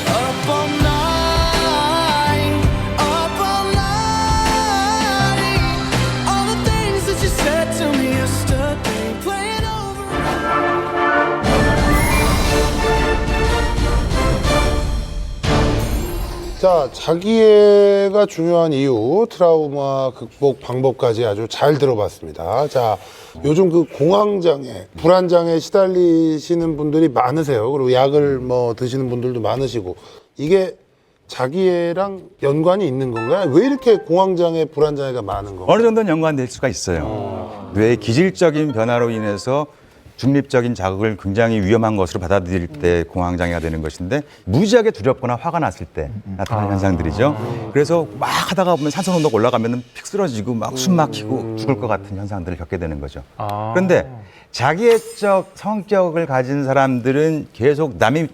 Up all night, up all night. All the things that you said to me yesterday, play it over. 자, 자기애가 중요한 이유, 트라우마 극복 방법까지 아주 잘 들어봤습니다. 자, 요즘 그 공황장애, 불안장애에 시달리시는 분들이 많으세요. 그리고 약을 뭐 드시는 분들도 많으시고, 이게 자기애랑 연관이 있는 건가요? 왜 이렇게 공황장애, 불안장애가 많은 건가요? 어느 정도는 연관될 수가 있어요. 뇌의 기질적인 변화로 인해서 중립적인 자극을 굉장히 위험한 것으로 받아들일 때 공황장애가 되는 것인데 무지하게 두렵거나 화가 났을 때 나타나는 현상들이죠. 그래서 막 하다가 보면 산소 농도가 올라가면 픽 쓰러지고 막 숨 막히고 죽을 것 같은 현상들을 겪게 되는 거죠. 그런데 자기애적 성격을 가진 사람들은 계속 남이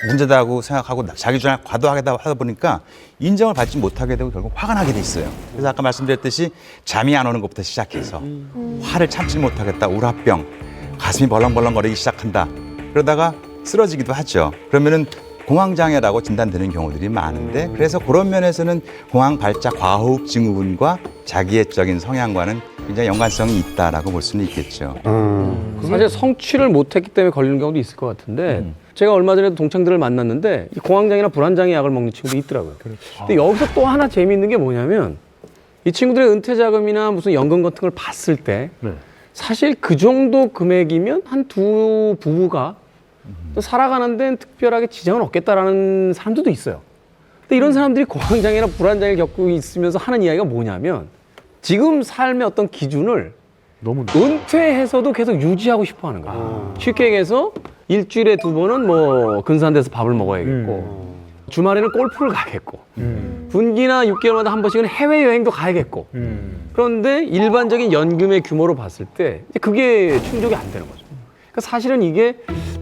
문제다고 생각하고 자기 주장을 과도하게 하다 보니까 인정을 받지 못하게 되고 결국 화가 나게 돼 있어요. 그래서 아까 말씀드렸듯이 잠이 안 오는 것부터 시작해서 화를 참지 못하겠다, 우라병, 가슴이 벌렁벌렁거리기 시작한다. 그러다가 쓰러지기도 하죠. 그러면은 공황장애라고 진단되는 경우들이 많은데 그래서 그런 면에서는 공황 발작 과호흡 증후군과 자기애적인 성향과는 굉장히 연관성이 있다라고 볼 수는 있겠죠. 사실 성취를 못했기 때문에 걸리는 경우도 있을 것 같은데 제가 얼마 전에도 동창들을 만났는데 이 공황장애나 불안장애 약을 먹는 친구도 있더라고요. 근데 여기서 또 하나 재미있는 게 뭐냐면 이 친구들의 은퇴자금이나 무슨 연금 같은 걸 봤을 때 사실 그 정도 금액이면 한 두 부부가 또 살아가는 데는 특별하게 지장은 없겠다라는 사람들도 있어요. 근데 이런 사람들이 공황장애나 불안장애를 겪고 있으면서 하는 이야기가 뭐냐면 지금 삶의 어떤 기준을 너무 은퇴해서도 계속 유지하고 싶어 하는 거예요. 쉽게 얘기해서 일주일에 2번은 뭐 근사한 데서 밥을 먹어야겠고 주말에는 골프를 가야겠고 분기나 6개월마다 한 번씩은 해외여행도 가야겠고 그런데 일반적인 연금의 규모로 봤을 때 이제 그게 충족이 안 되는 거죠. 그러니까 사실은 이게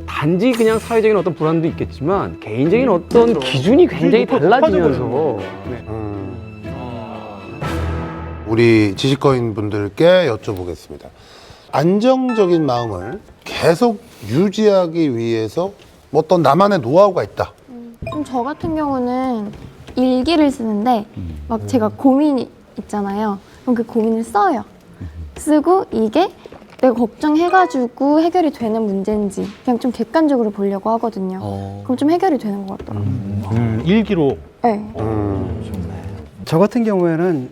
단지 그냥 사회적인 어떤 불안도 있겠지만 개인적인 어떤 기준이 굉장히 달라지면서 우리 지식거인 분들께 여쭤보겠습니다. 안정적인 마음을 계속 유지하기 위해서 어떤 나만의 노하우가 있다. 좀 저 같은 경우는 일기를 쓰는데 막 제가 고민이 있잖아요. 그럼 그 고민을 써요. 쓰고 이게 내가 걱정해가지고 해결이 되는 문제인지 그냥 좀 객관적으로 보려고 하거든요. 그럼 좀 해결이 되는 것 같더라고요. 일기로. 네. 저 같은 경우에는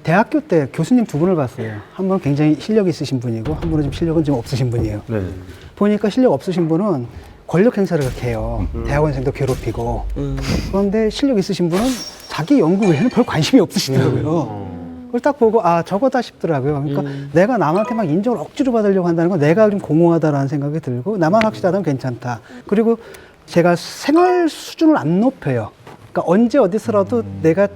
대학교 때 교수님 2분을 봤어요. 한 분은 굉장히 실력 있으신 분이고 한 분은 좀 실력은 좀 없으신 분이에요. 보니까 실력 없으신 분은 권력 행사를 그렇게 해요. 대학원생도 괴롭히고. 그런데 실력 있으신 분은 자기 연구 외에는 별 관심이 없으시더라고요. 그걸 딱 보고 아 저거다 싶더라고요. 그러니까 내가 남한테 막 인정을 억지로 받으려고 한다는 건 내가 좀 공허하다라는 생각이 들고 나만 확실하다면 괜찮다. 그리고 제가 생활 수준을 안 높여요. 그러니까 언제 어디서라도 내가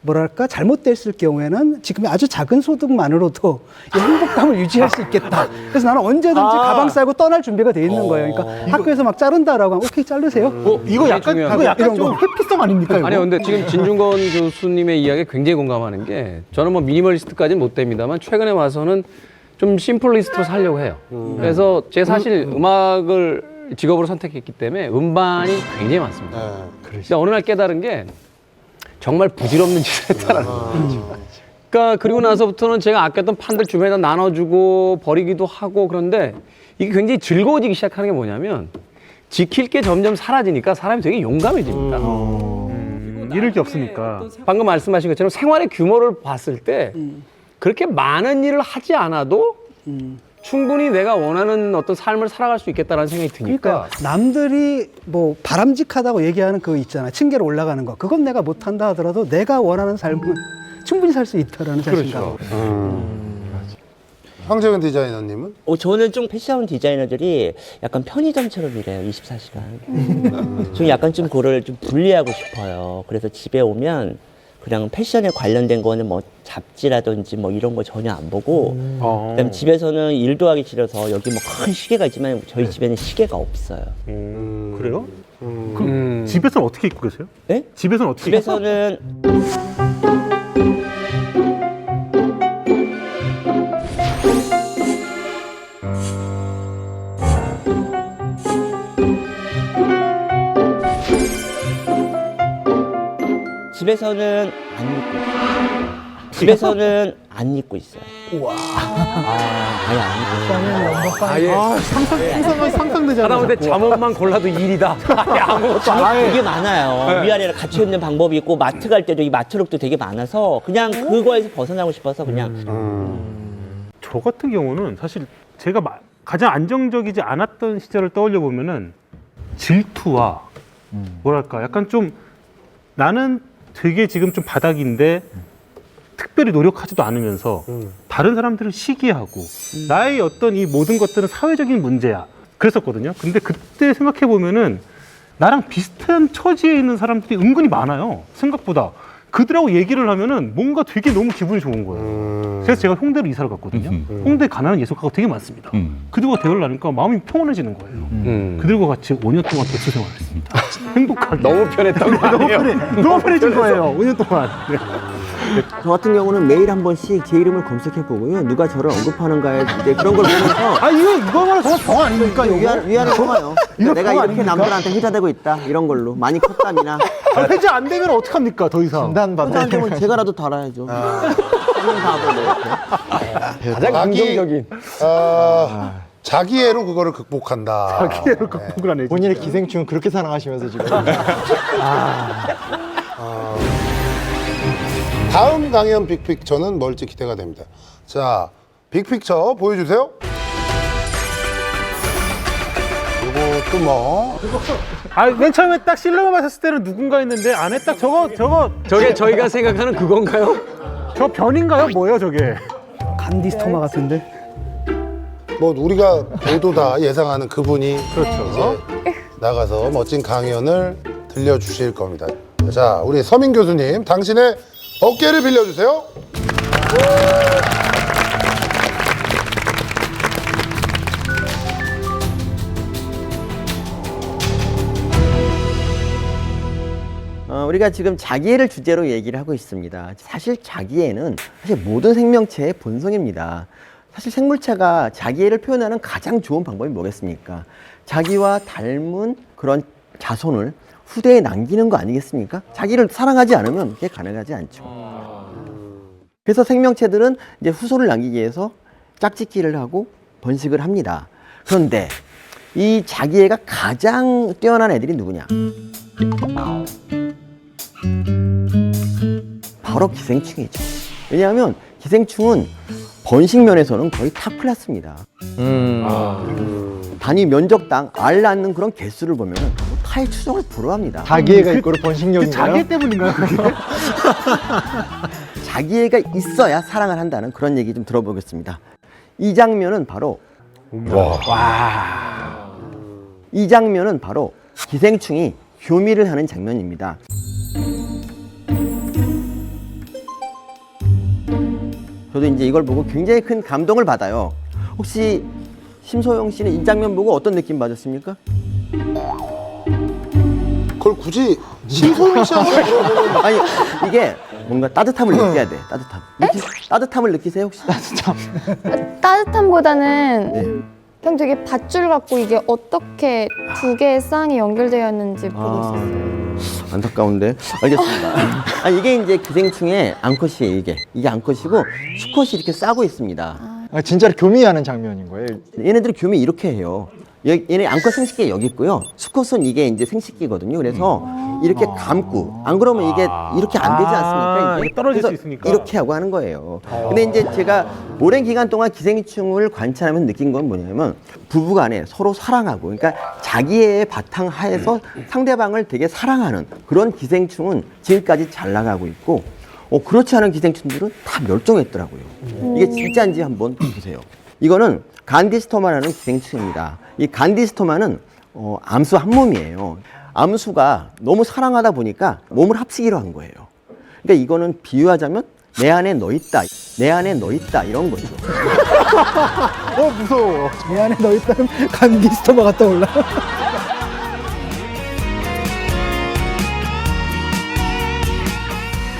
뭐랄까 잘못됐을 경우에는 지금의 아주 작은 소득만으로도 이 행복감을 유지할 수 있겠다. 그래서 나는 언제든지 가방 싸고 떠날 준비가 돼 있는 거예요. 그러니까 학교에서 막 자른다라고 하면 오케이 자르세요. 이거 약간 이런 좀 거. 회피성 아닙니까? 이거? 아니요, 근데 지금 진중권 교수님의 이야기에 굉장히 공감하는 게 저는 뭐 미니멀리스트까지는 못 됩니다만 최근에 와서는 좀 심플리스트로 살려고 해요. 그래서 제가 사실 음악을 직업으로 선택했기 때문에 음반이 굉장히 많습니다. 근데 어느 날 깨달은 게 정말 부질없는 짓을 했다라는 거죠. 그러니까 그리고 나서부터는 제가 아꼈던 판들 주변에다 나눠주고 버리기도 하고 그런데 이게 굉장히 즐거워지기 시작하는 게 뭐냐면 지킬 게 점점 사라지니까 사람이 되게 용감해집니다. 잃을 게 없으니까. 방금 말씀하신 것처럼 생활의 규모를 봤을 때 그렇게 많은 일을 하지 않아도 충분히 내가 원하는 어떤 삶을 살아갈 수 있겠다는 생각이 드니까. 그러니까 남들이 뭐 바람직하다고 얘기하는 그 있잖아. 층계로 올라가는 거. 그건 내가 못한다 하더라도 내가 원하는 삶은 충분히 살 수 있다라는 자신감. 황재현 디자이너님은? 저는 좀 패션 디자이너들이 약간 편의점처럼 일해요, 24시간. 좀 약간 좀 그거를 좀 분리하고 싶어요. 그래서 집에 오면 그냥 패션에 관련된 거는 뭐 잡지라든지 뭐 이런 거 전혀 안 보고 그다음에 집에서는 일도 하기 싫어서 여기 뭐 큰 시계가 있지만 저희 집에는 시계가 없어요. 그래요? 그럼 집에서는 어떻게 입고 계세요? 네? 집에서는 어떻게? 집에서는 집에서는 안 입고 있어요. 집에서는 안 입고 있어요. 우와. 아예 안 입고 있어요. 상상되잖아. 하다못해 잠옷만 골라도 일이다. 아무것도 안 되게 많아요. 위아래를 갖춰 입는 방법이 있고 마트 갈 때도 이 마트룩도 되게 많아서 그냥 그거에서 벗어나고 싶어서 그냥. 저 같은 경우는 사실 제가 가장 안정적이지 않았던 시절을 떠올려 보면은 질투와 뭐랄까 약간 좀 나는 되게 지금 좀 바닥인데 특별히 노력하지도 않으면서 다른 사람들을 시기하고 나의 어떤 이 모든 것들은 사회적인 문제야 그랬었거든요. 근데 그때 생각해 보면은 나랑 비슷한 처지에 있는 사람들이 은근히 많아요. 생각보다. 그들하고 얘기를 하면은 뭔가 되게 너무 기분이 좋은 거예요. 그래서 제가 홍대로 이사를 갔거든요. 홍대에 가난한 예술가가 되게 많습니다. 그들과 대화를 나누니까 마음이 평온해지는 거예요. 그들과 같이 5년 동안 대출 생활을 했습니다. 행복하게. 너무 편했던 거 아니에요? 너무 편해진 거예요. 5년 동안. 네. 저 같은 경우는 매일 한 번씩 제 이름을 검색해 보고요. 누가 저를 언급하는가에 이제 그런 걸 보면서 아 이거만 정말 병 아닙니까? 위안을 통하요. 이거 내가 병 이렇게 아닙니까? 남들한테 회자되고 있다 이런 걸로 많이 컸답니다. 회자 안 되면 어떡합니까? 더 이상. 진단받아야 회자한테 면 제가라도 달아야죠. 한명 다하고 뭐 이렇게. 가장 긍정적인. 자기애로 그거를 극복한다. 자기애로 극복을 하네. 본인의 기생충은 그렇게 사랑하시면서 지금 다음 강연 빅픽처는 뭘지 기대가 됩니다. 자, 빅픽처 보여주세요. 이것도 뭐 맨 처음에 딱 실루만 봤을 때는 누군가 했는데 안에 딱 저게 저희가 생각하는 그건가요? 저 변인가요? 뭐예요 저게? 간디스토마 같은데. 뭐 우리가 모두 다 예상하는 그분이 그렇죠. 이제 나가서 멋진 강연을 들려주실 겁니다. 자, 우리 서민 교수님, 당신의 어깨를 빌려주세요. 우리가 지금 자기애를 주제로 얘기를 하고 있습니다. 사실 자기애는 사실 모든 생명체의 본성입니다. 사실 생물체가 자기애를 표현하는 가장 좋은 방법이 뭐겠습니까? 자기와 닮은 그런 자손을 후대에 남기는 거 아니겠습니까? 자기를 사랑하지 않으면 그게 가능하지 않죠. 그래서 생명체들은 이제 후손을 남기기 위해서 짝짓기를 하고 번식을 합니다. 그런데 이 자기애가 가장 뛰어난 애들이 누구냐? 바로 기생충이죠. 왜냐하면 기생충은 번식 면에서는 거의 탑 클래스입니다. 단위 면적당 알 낳는 그런 개수를 보면 타의 추종을 불허합니다. 자기애가 있고로 번식력인가요? 자기 때문인가요? 그게? 자기애가 있어야 사랑을 한다는 그런 얘기 좀 들어보겠습니다. 이 장면은 바로 이 장면은 바로 기생충이 교미를 하는 장면입니다. 저도 이제 이걸 보고 굉장히 큰 감동을 받아요. 혹시 심소영 씨는 이 장면 보고 어떤 느낌 받았습니까? 그걸 굳이 심소영 씨하고 물어보는 아니 이게 뭔가 따뜻함을 느껴야 돼. 따뜻함을 느끼세요 혹시? 따뜻함보다는 그냥 되게 밧줄 같고 이게 어떻게 두 개의 쌍이 연결되어 있는지 보고 있었어요. 안타까운데 알겠습니다. 이게 이제 기생충의 암컷이에요. 이게 암컷이고 수컷이 이렇게 싸고 있습니다. 진짜로 교미하는 장면인 거예요. 얘네들이 교미 이렇게 해요. 얘네 암컷 생식기 여기 있고요. 수컷은 이게 이제 생식기거든요. 그래서 이렇게 감고 안 그러면 이게 이렇게 안 되지 않습니까? 이게 떨어질 그래서 수 있으니까. 이렇게 하고 하는 거예요. 근데 이제 제가 오랜 기간 동안 기생충을 관찰하면서 느낀 건 뭐냐면 부부간에 서로 사랑하고 그러니까 자기의 바탕 하에서 상대방을 되게 사랑하는 그런 기생충은 지금까지 잘 나가고 있고 그렇지 않은 기생충들은 다 멸종했더라고요. 이게 진짜인지 한번 보세요. 이거는 간디스토마라는 기생충입니다. 이 간디스토마는 암수 한 몸이에요. 암수가 너무 사랑하다 보니까 몸을 합치기로 한 거예요. 그러니까 이거는 비유하자면 내 안에 너 있다, 내 안에 너 있다 이런 거죠. 무서워. 내 안에 너 있다는 간디스토마가 떠올라.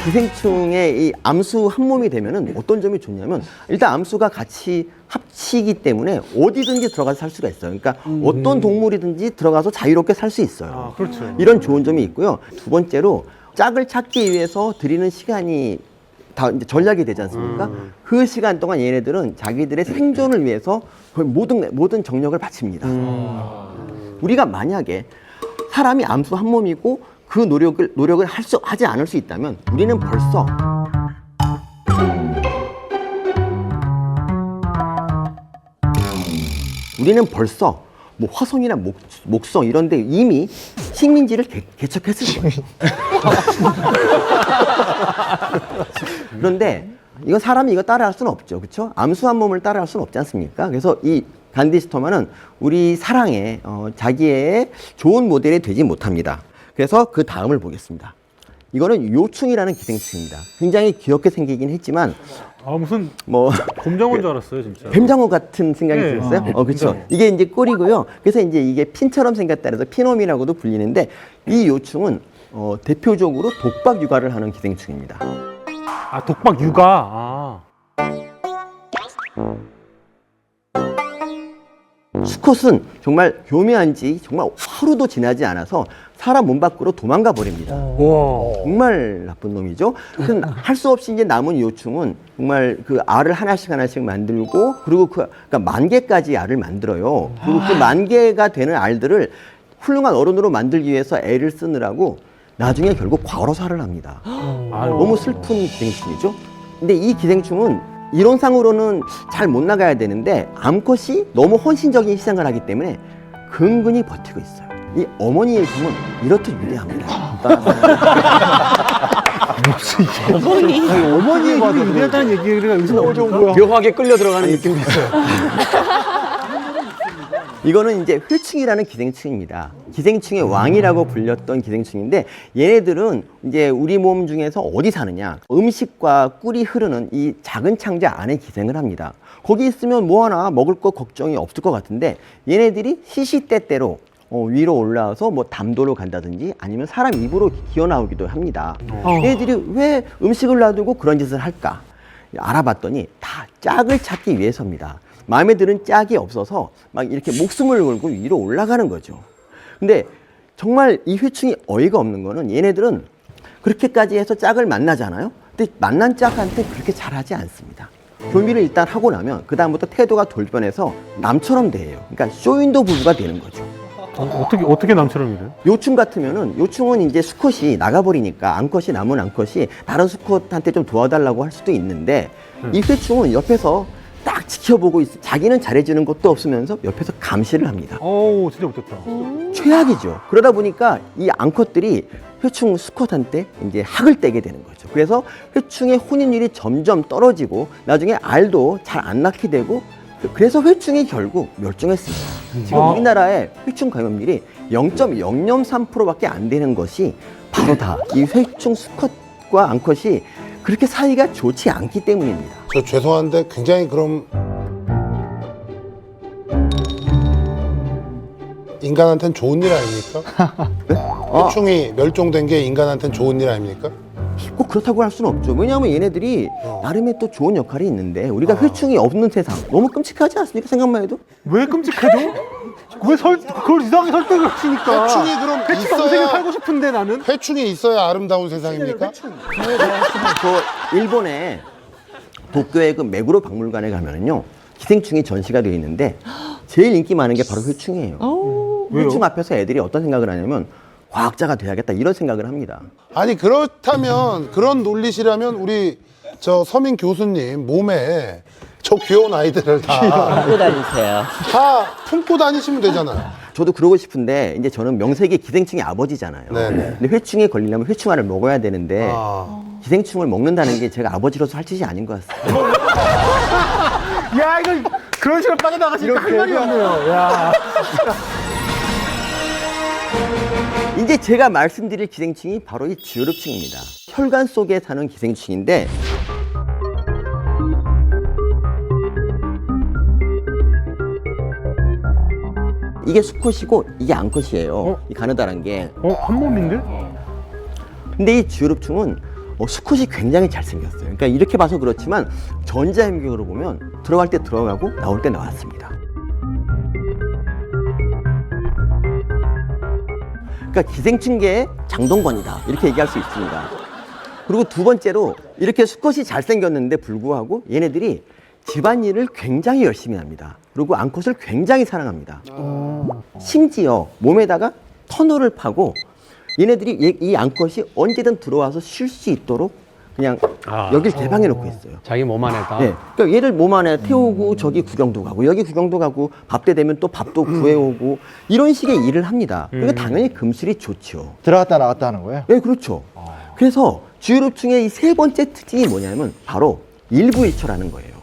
기생충의 이 암수 한 몸이 되면은 어떤 점이 좋냐면 일단 암수가 같이 합치기 때문에 어디든지 들어가서 살 수가 있어요. 그러니까 어떤 동물이든지 들어가서 자유롭게 살 수 있어요. 그렇죠. 이런 좋은 점이 있고요. 두 번째로 짝을 찾기 위해서 들이는 시간이 다 이제 전략이 되지 않습니까? 그 시간 동안 얘네들은 자기들의 생존을 위해서 거의 모든 정력을 바칩니다. 우리가 만약에 사람이 암수 한 몸이고 그 노력을 하지 않을 수 있다면 우리는 벌써 뭐 화성이나 목성 이런 데 이미 식민지를 개척했을 거예요. 그런데 이건 사람이 이거 따라할 수는 없죠. 그렇죠? 암수 한 몸을 따라할 수는 없지 않습니까? 그래서 이 간디스토마는 우리 사랑의 자기의 좋은 모델이 되지 못합니다. 그래서 그 다음을 보겠습니다. 이거는 요충이라는 기생충입니다. 굉장히 귀엽게 생기긴 했지만 무슨 뭐 곰장어인 줄 알았어요, 진짜. 뱀장어 같은 생각이 들었어요. 그렇죠. 이게 이제 꼴이고요. 그래서 이제 이게 핀처럼 생겼다 해서 피놈이라고도 불리는데 이 요충은 대표적으로 독박 육아를 하는 기생충입니다. 아, 독박 육아. 아. 수컷은 정말 교미한 지 정말 하루도 지나지 않아서 사람 몸 밖으로 도망가 버립니다. 정말 나쁜 놈이죠. 할 수 없이 이제 남은 요충은 정말 그 알을 하나씩 만들고 그리고 그러니까 10,000개까지 알을 만들어요. 그리고 그 10,000개가 되는 알들을 훌륭한 어른으로 만들기 위해서 애를 쓰느라고 나중에 결국 과로사를 합니다. 너무 슬픈 기생충이죠. 근데 이 기생충은 이론상으로는 잘 못 나가야 되는데 암컷이 너무 헌신적인 희생을 하기 때문에 근근히 버티고 있어요. 이 어머니의 힘은 이렇듯 위대합니다. 어머니의 힘이 위대하다는 얘기가 여기서 나오죠. 묘하게 끌려 들어가는 느낌도 있어요. 이거는 이제 회충이라는 기생충입니다. 기생충의 왕이라고 불렸던 기생충인데 얘네들은 이제 우리 몸 중에서 어디 사느냐? 음식과 꿀이 흐르는 이 작은 창자 안에 기생을 합니다. 거기 있으면 뭐 하나 먹을 거 걱정이 없을 것 같은데 얘네들이 시시때때로 위로 올라와서 뭐 담도로 간다든지 아니면 사람 입으로 기어 나오기도 합니다. 얘네들이 왜 음식을 놔두고 그런 짓을 할까? 알아봤더니 다 짝을 찾기 위해서입니다. 마음에 드는 짝이 없어서 막 이렇게 목숨을 걸고 위로 올라가는 거죠. 근데 정말 이 회충이 어이가 없는 거는 얘네들은 그렇게까지 해서 짝을 만나잖아요. 근데 만난 짝한테 그렇게 잘하지 않습니다. 교미를 일단 하고 나면 그 다음부터 태도가 돌변해서 남처럼 대해요. 그러니까 쇼윈도 부부가 되는 거죠. 어떻게 남처럼 이래요? 요충 같으면은 요충은 이제 수컷이 나가버리니까 암컷이 남은 암컷이 다른 수컷한테 좀 도와달라고 할 수도 있는데 이 회충은 옆에서 딱 지켜보고 자기는 잘해주는 것도 없으면서 옆에서 감시를 합니다. 오, 진짜 못됐다. 최악이죠. 그러다 보니까 이 암컷들이 회충 수컷한테 이제 학을 떼게 되는 거죠. 그래서 회충의 혼인율이 점점 떨어지고 나중에 알도 잘 안 낳게 되고 그래서 회충이 결국 멸종했습니다. 지금 우리나라의 회충 감염률이 0.003%밖에 안 되는 것이 바로 다 이 회충 수컷과 암컷이 그렇게 사이가 좋지 않기 때문입니다. 저 죄송한데 굉장히 그럼 인간한테는 좋은 일 아닙니까? 해충이 멸종된 게 인간한테는 좋은 일 아닙니까? 꼭 그렇다고 할 수는 없죠. 왜냐하면 얘네들이 나름의 또 좋은 역할이 있는데 우리가 회충이 없는 세상 너무 끔찍하지 않습니까? 생각만 해도. 왜 끔찍하죠? 그걸 이상하게 설득을 하시니까. 회충이 그럼 회충 동생을 살고 싶은데 나는. 회충이 있어야 아름다운 세상입니까? 저 일본의 도쿄의 그 메구로 박물관에 가면은요 기생충이 전시가 되어 있는데 제일 인기 많은 게 바로 회충이에요. 회충 앞에서 애들이 어떤 생각을 하냐면 과학자가 돼야겠다 이런 생각을 합니다. 아니 그렇다면 그런 논리시라면 우리 저 서민 교수님 몸에 저 귀여운 아이들을 다 품고 다니세요. 품고 다니시면 되잖아요. 저도 그러고 싶은데 이제 저는 명색이 기생충의 아버지잖아요. 네네. 근데 회충에 걸리려면 회충알을 먹어야 되는데 기생충을 먹는다는 게 제가 아버지로서 할 짓이 아닌 것 같습니다. 야, 이거 그런 식으로 빠져나가시니까 할 말이 없네요. 야. 이제 제가 말씀드릴 기생충이 바로 이 쥐어룹충입니다. 혈관 속에 사는 기생충인데 이게 수컷이고 이게 암컷이에요. 이 가느다란 게. 한 몸인데? 근데 이 쥐어룹충은 수컷이 굉장히 잘생겼어요. 그러니까 이렇게 봐서 그렇지만 전자현경으로 보면 들어갈 때 들어가고 나올 때 나왔습니다. 그러니까 기생충계의 장동건이다 이렇게 얘기할 수 있습니다. 그리고 두 번째로 이렇게 수컷이 잘생겼는데 불구하고 얘네들이 집안일을 굉장히 열심히 합니다. 그리고 암컷을 굉장히 사랑합니다. 심지어 몸에다가 터널을 파고 얘네들이 이 암컷이 언제든 들어와서 쉴 수 있도록 그냥 여길 개방해 놓고 있어요. 자기 몸 안에다. 네. 그러니까 얘를 몸 안에 태우고 저기 구경도 가고 여기 구경도 가고 밥 때 되면 또 밥도 구해오고 이런 식의 일을 합니다. 그러니까 당연히 금슬이 좋죠. 들어갔다 나갔다 하는 거예요? 네, 그렇죠. 그래서 쥐어룹충의 이 세 번째 특징이 뭐냐면 바로 일부일처라는 거예요.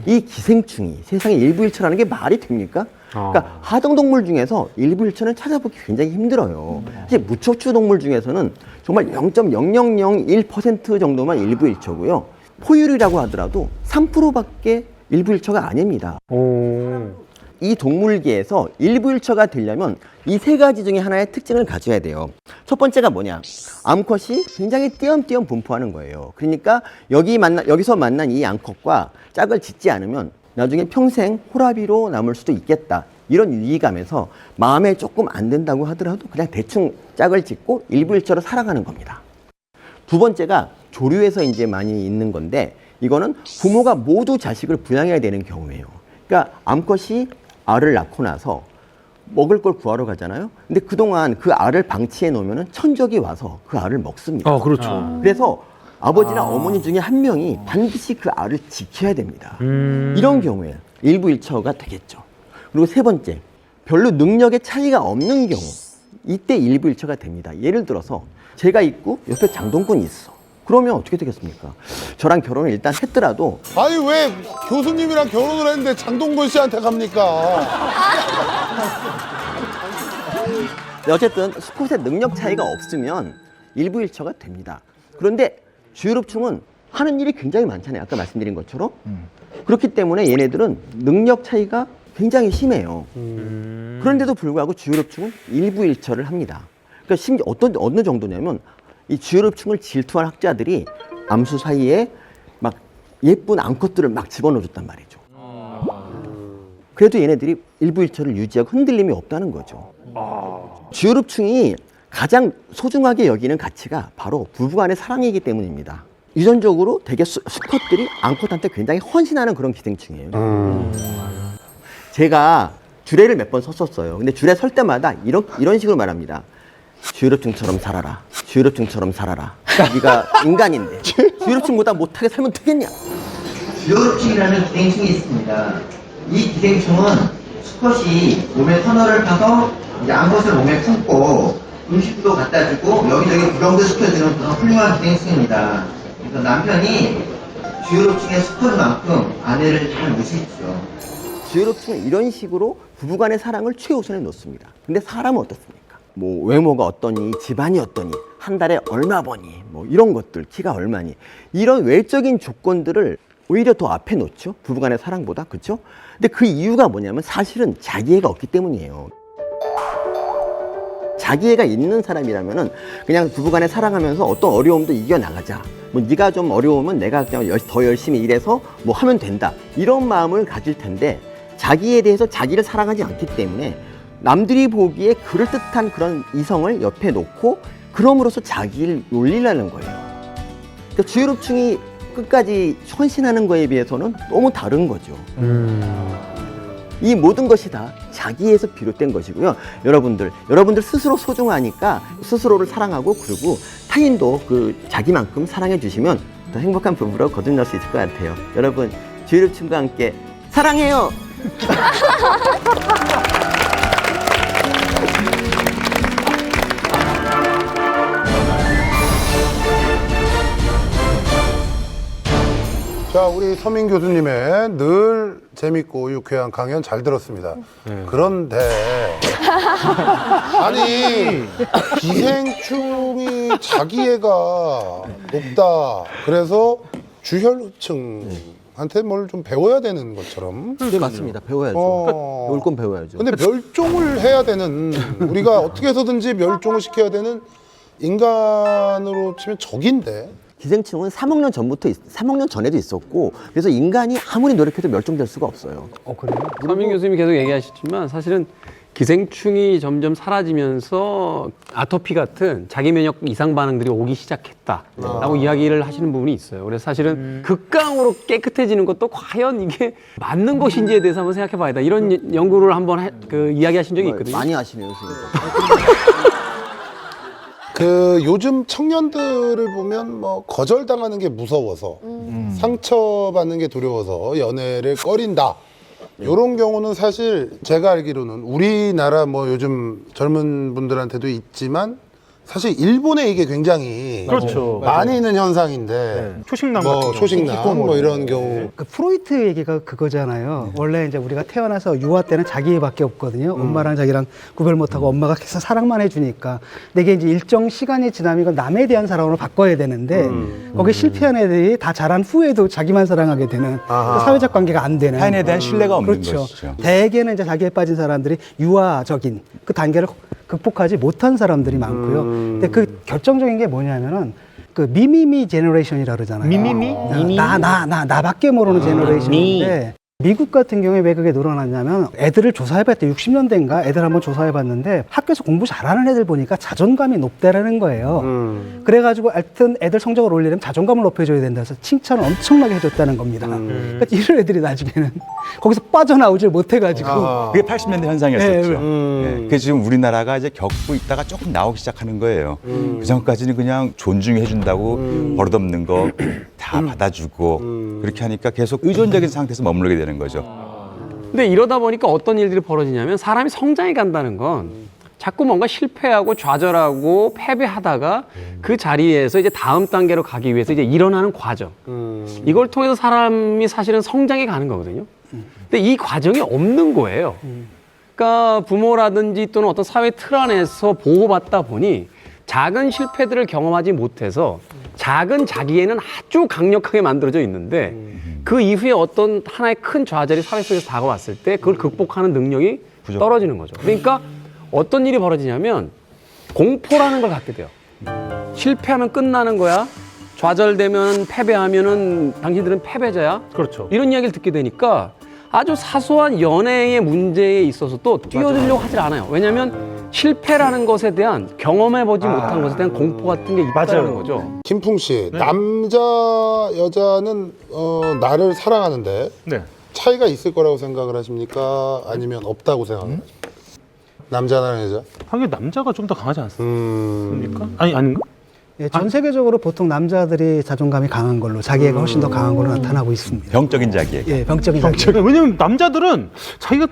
이 기생충이 세상에 일부일처라는 게 말이 됩니까? 그러니까 하등동물 중에서 일부일처는 찾아보기 굉장히 힘들어요. 사실 무척추 동물 중에서는 정말 0.0001% 정도만 일부일처고요. 포유류라고 하더라도 3%밖에 일부일처가 아닙니다. 이 동물계에서 일부일처가 되려면 이 세 가지 중에 하나의 특징을 가져야 돼요. 첫 번째가 뭐냐? 암컷이 굉장히 띄엄띄엄 분포하는 거예요. 그러니까 여기서 만난 이 암컷과 짝을 짓지 않으면 나중에 평생 호라비로 남을 수도 있겠다. 이런 위기감에서 마음에 조금 안 든다고 하더라도 그냥 대충 짝을 짓고 일부일처로 살아가는 겁니다. 두 번째가 조류에서 이제 많이 있는 건데 이거는 부모가 모두 자식을 부양해야 되는 경우예요. 그러니까 암컷이 알을 낳고 나서 먹을 걸 구하러 가잖아요. 근데 그동안 그 알을 방치해 놓으면 천적이 와서 그 알을 먹습니다. 그렇죠. 그래서 아버지나 어머니 중에 한 명이 반드시 그 알을 지켜야 됩니다. 이런 경우에 일부일처가 되겠죠. 그리고 세 번째, 별로 능력의 차이가 없는 경우 이때 일부일처가 됩니다. 예를 들어서 제가 있고 옆에 장동건이 있어. 그러면 어떻게 되겠습니까? 저랑 결혼을 일단 했더라도 아니 왜 교수님이랑 결혼을 했는데 장동건 씨한테 갑니까? 어쨌든 수컷의 능력 차이가 없으면 일부일처가 됩니다. 그런데 주유롭충은 하는 일이 굉장히 많잖아요. 아까 말씀드린 것처럼. 그렇기 때문에 얘네들은 능력 차이가 굉장히 심해요. 그런데도 불구하고 주유롭충은 일부일처를 합니다. 그러니까 심지어 어느 정도냐면 이 주유롭충을 질투한 학자들이 암수 사이에 막 예쁜 암컷들을 막 집어넣어줬단 말이죠. 그래도 얘네들이 일부일처를 유지하고 흔들림이 없다는 거죠. 주유롭충이 가장 소중하게 여기는 가치가 바로 부부간의 사랑이기 때문입니다. 유전적으로 되게 수컷들이 암컷한테 굉장히 헌신하는 그런 기생충이에요. 제가 주례를 몇 번 섰었어요. 근데 주례 설 때마다 이런 식으로 말합니다. 주유롭충처럼 살아라. 주유롭충처럼 살아라. 네가 인간인데 주유롭충보다 못하게 살면 되겠냐? 주유롭충이라는 기생충이 있습니다. 이 기생충은 수컷이 몸에 터널을 파서 이제 암컷을 몸에 품고 음식도 갖다 주고 여기저기 구경도 시켜주는 그런 훌륭한 기생충입니다. 그래서 남편이 주유롭충의 수컷만큼 아내를 잘 모시죠. 주유롭충은 이런 식으로 부부간의 사랑을 최우선에 놓습니다. 근데 사람은 어떻습니까? 뭐 외모가 어떠니, 집안이 어떠니, 한 달에 얼마 버니, 뭐 이런 것들, 키가 얼마니, 이런 외적인 조건들을 오히려 더 앞에 놓죠. 부부간의 사랑보다. 그렇죠? 근데 그 이유가 뭐냐면 사실은 자기애가 없기 때문이에요. 자기애가 있는 사람이라면은 그냥 부부간에 사랑하면서 어떤 어려움도 이겨나가자. 뭐 네가 좀 어려우면 내가 그냥 더 열심히 일해서 뭐 하면 된다. 이런 마음을 가질 텐데 자기에 대해서 자기를 사랑하지 않기 때문에 남들이 보기에 그럴듯한 그런 이성을 옆에 놓고 그럼으로써 자기를 놀리려는 거예요. 그러니까 주유롭충이 끝까지 헌신하는 거에 비해서는 너무 다른 거죠. 이 모든 것이 다 자기에서 비롯된 것이고요. 여러분들 스스로 소중하니까 스스로를 사랑하고 그리고 타인도 그 자기만큼 사랑해 주시면 더 행복한 부부로 거듭날 수 있을 것 같아요. 여러분 주유롭충과 함께 사랑해요. 자, 우리 서민 교수님의 늘 재밌고 유쾌한 강연 잘 들었습니다. 그런데 아니 기생충이 자기애가 높다. 그래서 주혈층한테 뭘 좀 배워야 되는 것처럼. 네, 맞습니다. 배워야죠. 배울 건 배워야죠. 근데 멸종을 해야 되는 우리가 어떻게 해서든지 멸종을 시켜야 되는 인간으로 치면 적인데. 기생충은 3억 년 전에도 있었고 그래서 인간이 아무리 노력해도 멸종될 수가 없어요. 그래요? 서민 교수님이 계속 얘기하시지만 사실은 기생충이 점점 사라지면서 아토피 같은 자기 면역 이상 반응들이 오기 시작했다라고 이야기를 하시는 부분이 있어요. 그래서 사실은 극강으로 깨끗해지는 것도 과연 이게 맞는 것인지에 대해서 한번 생각해 봐야 다. 이런 연구를 한번 이야기하신 적이 있거든요. 많이 하시네요, 선생님. 그 요즘 청년들을 보면 뭐 거절당하는 게 무서워서 상처받는 게 두려워서 연애를 꺼린다. 이런 경우는 사실 제가 알기로는 우리나라 뭐 요즘 젊은 분들한테도 있지만 사실 일본에 이게 굉장히 그렇죠. 많이 있는 현상인데 초식남 뭐 같은 초식남 뭐 이런 경우 그 프로이트 얘기가 그거잖아요. 원래 이제 우리가 태어나서 유아 때는 자기밖에 없거든요. 엄마랑 자기랑 구별 못하고 엄마가 계속 사랑만 해주니까. 근데 이게 이제 일정 시간이 지나면 이건 남에 대한 사랑으로 바꿔야 되는데 거기에 실패한 애들이 다 자란 후에도 자기만 사랑하게 되는 그 사회적 관계가 안 되는. 타인에 대한 신뢰가 없는 그렇죠. 것이죠. 대개는 이제 자기에 빠진 사람들이 유아적인 그 단계를 극복하지 못한 사람들이 많고요. 근데 그 결정적인 게 뭐냐면은 그 미미미 제너레이션이라 그러잖아요. 미미미? 나밖에 모르는 제너레이션인데 미국 같은 경우에 왜 그게 늘어났냐면 애들을 조사해봤대. 60년대인가 애들 한번 조사해봤는데 학교에서 공부 잘하는 애들 보니까 자존감이 높다라는 거예요. 그래가지고 하여튼 애들 성적을 올리려면 자존감을 높여줘야 된다 해서 칭찬을 엄청나게 해줬다는 겁니다. 그러니까 이런 애들이 나중에는 거기서 빠져나오질 못해가지고 그게 80년대 현상이었었죠. 네, 그게 지금 우리나라가 이제 겪고 있다가 조금 나오기 시작하는 거예요. 그 전까지는 그냥 존중해준다고 버릇없는 거 다 받아주고 그렇게 하니까 계속 의존적인 상태에서 머무르게 되는 거죠. 근데 이러다 보니까 어떤 일들이 벌어지냐면 사람이 성장해 간다는 건 자꾸 뭔가 실패하고 좌절하고 패배하다가 그 자리에서 이제 다음 단계로 가기 위해서 이제 일어나는 과정. 이걸 통해서 사람이 사실은 성장해 가는 거거든요. 근데 이 과정이 없는 거예요. 그러니까 부모라든지 또는 어떤 사회 틀 안에서 보호받다 보니 작은 실패들을 경험하지 못해서 작은 자기애는 아주 강력하게 만들어져 있는데 그 이후에 어떤 하나의 큰 좌절이 사회 속에서 다가왔을 때 그걸 극복하는 능력이 떨어지는 거죠. 그러니까 어떤 일이 벌어지냐면 공포라는 걸 갖게 돼요. 실패하면 끝나는 거야. 좌절되면 패배하면은 당신들은 패배자야. 그렇죠. 이런 이야기를 듣게 되니까 아주 사소한 연애의 문제에 있어서도 뛰어들려고 하질 않아요. 왜냐하면 실패라는 것에 대한 경험해보지 못한 것에 대한 공포 같은 게 있다는 거죠. 김풍 씨, 남자 여자는 나를 사랑하는데 차이가 있을 거라고 생각을 하십니까? 아니면 없다고 생각하세요? 남자나 여자? 하긴 남자가 좀 더 강하지 않습니까? 아닌가? 예, 전 세계적으로 보통 남자들이 자존감이 강한 걸로 자기애가 훨씬 더 강한 걸로 나타나고 있습니다. 병적인 자기애. 예, 병적인 자기애. 왜냐면 남자들은 자기가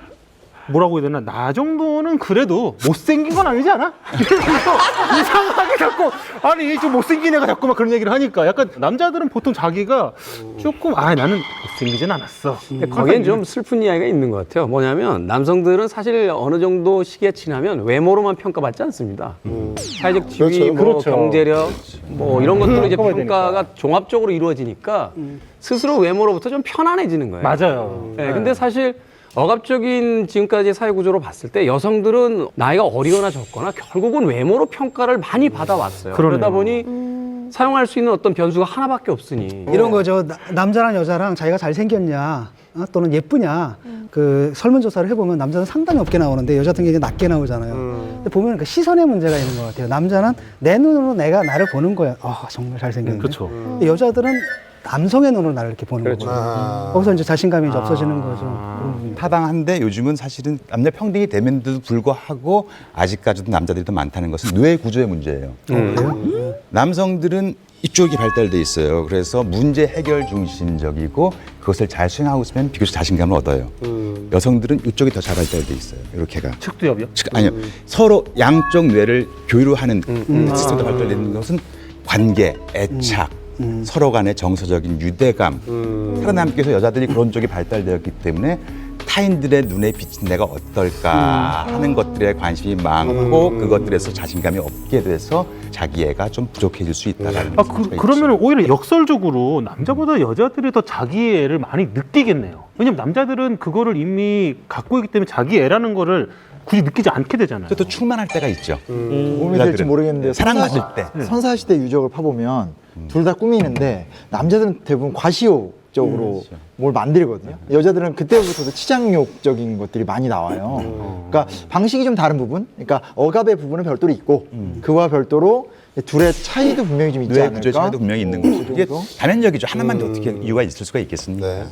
뭐라고 해야 되나 나 정도는 그래도 못생긴 건 아니지 않아? 이러면서 이상하게 자꾸 아니 좀 못생긴 애가 자꾸 막 그런 얘기를 하니까 약간 남자들은 보통 자기가 조금 나는 못생기진 않았어. 거기엔 좀 슬픈 이야기가 있는 것 같아요. 뭐냐면 남성들은 사실 어느 정도 시기가 지나면 외모로만 평가받지 않습니다. 사회적 지위, 뭐 경제력, 뭐 이런 것들로 이제 평가가 종합적으로 이루어지니까 스스로 외모로부터 좀 편안해지는 거예요. 맞아요. 네, 근데 사실 억압적인 지금까지 사회 구조로 봤을 때 여성들은 나이가 어리거나 적거나 결국은 외모로 평가를 많이 받아왔어요. 그러다 보니 사용할 수 있는 어떤 변수가 하나밖에 없으니 이런 거죠. 남자랑 여자랑 자기가 잘생겼냐 또는 예쁘냐 그 설문조사를 해보면 남자는 상당히 없게 나오는데 여자 같은 경우는 낮게 나오잖아요. 근데 보면 그 시선의 문제가 있는 것 같아요. 남자는 내 눈으로 내가 나를 보는 거야. 정말 잘생겼네. 그렇죠. 근데 여자들은 남성의 눈으로 나를 이렇게 보는 거죠. 거기서 이제 자신감이 이제 없어지는 거죠. 타당한데 요즘은 사실은 남녀 평등이 됨에도 불구하고 아직까지도 남자들이 더 많다는 것은 뇌 구조의 문제예요. 남성들은 이쪽이 발달돼 있어요. 그래서 문제 해결 중심적이고 그것을 잘 수행하고 있으면 비교적 자신감을 얻어요. 여성들은 이쪽이 더 잘 발달돼 있어요. 이렇게가. 측두엽이요? 아니요. 서로 양쪽 뇌를 교류하는 시스템도 발달돼 있는 것은 관계, 애착, 서로 간의 정서적인 유대감, 살아남기 위해서 여자들이 그런 쪽이 발달되었기 때문에 타인들의 눈에 비친 내가 어떨까 하는 것들에 관심이 많고 그것들에서 자신감이 없게 돼서 자기애가 좀 부족해질 수 있다라는 그러면 오히려 역설적으로 남자보다 여자들이 더 자기애를 많이 느끼겠네요. 왜냐면 남자들은 그거를 이미 갖고 있기 때문에 자기애라는 거를 굳이 느끼지 않게 되잖아요. 또 충만할 때가 있죠. 도움이 될지 모르겠는데 사랑받을 때 선사시대 유적을 파보면 둘 다 꾸미는데 남자들은 대부분 과시욕적으로 뭘 만들거든요. 여자들은 그때부터도 치장욕적인 것들이 많이 나와요. 그러니까 방식이 좀 다른 부분, 그러니까 억압의 부분은 별도로 있고 그와 별도로 둘의 차이도 분명히 좀 있지 뇌 않을까? 구조의 차이도 분명히 있는 거죠. 이게 단연적이죠. 하나만 더 어떻게 이유가 있을 수가 있겠습니까? 네.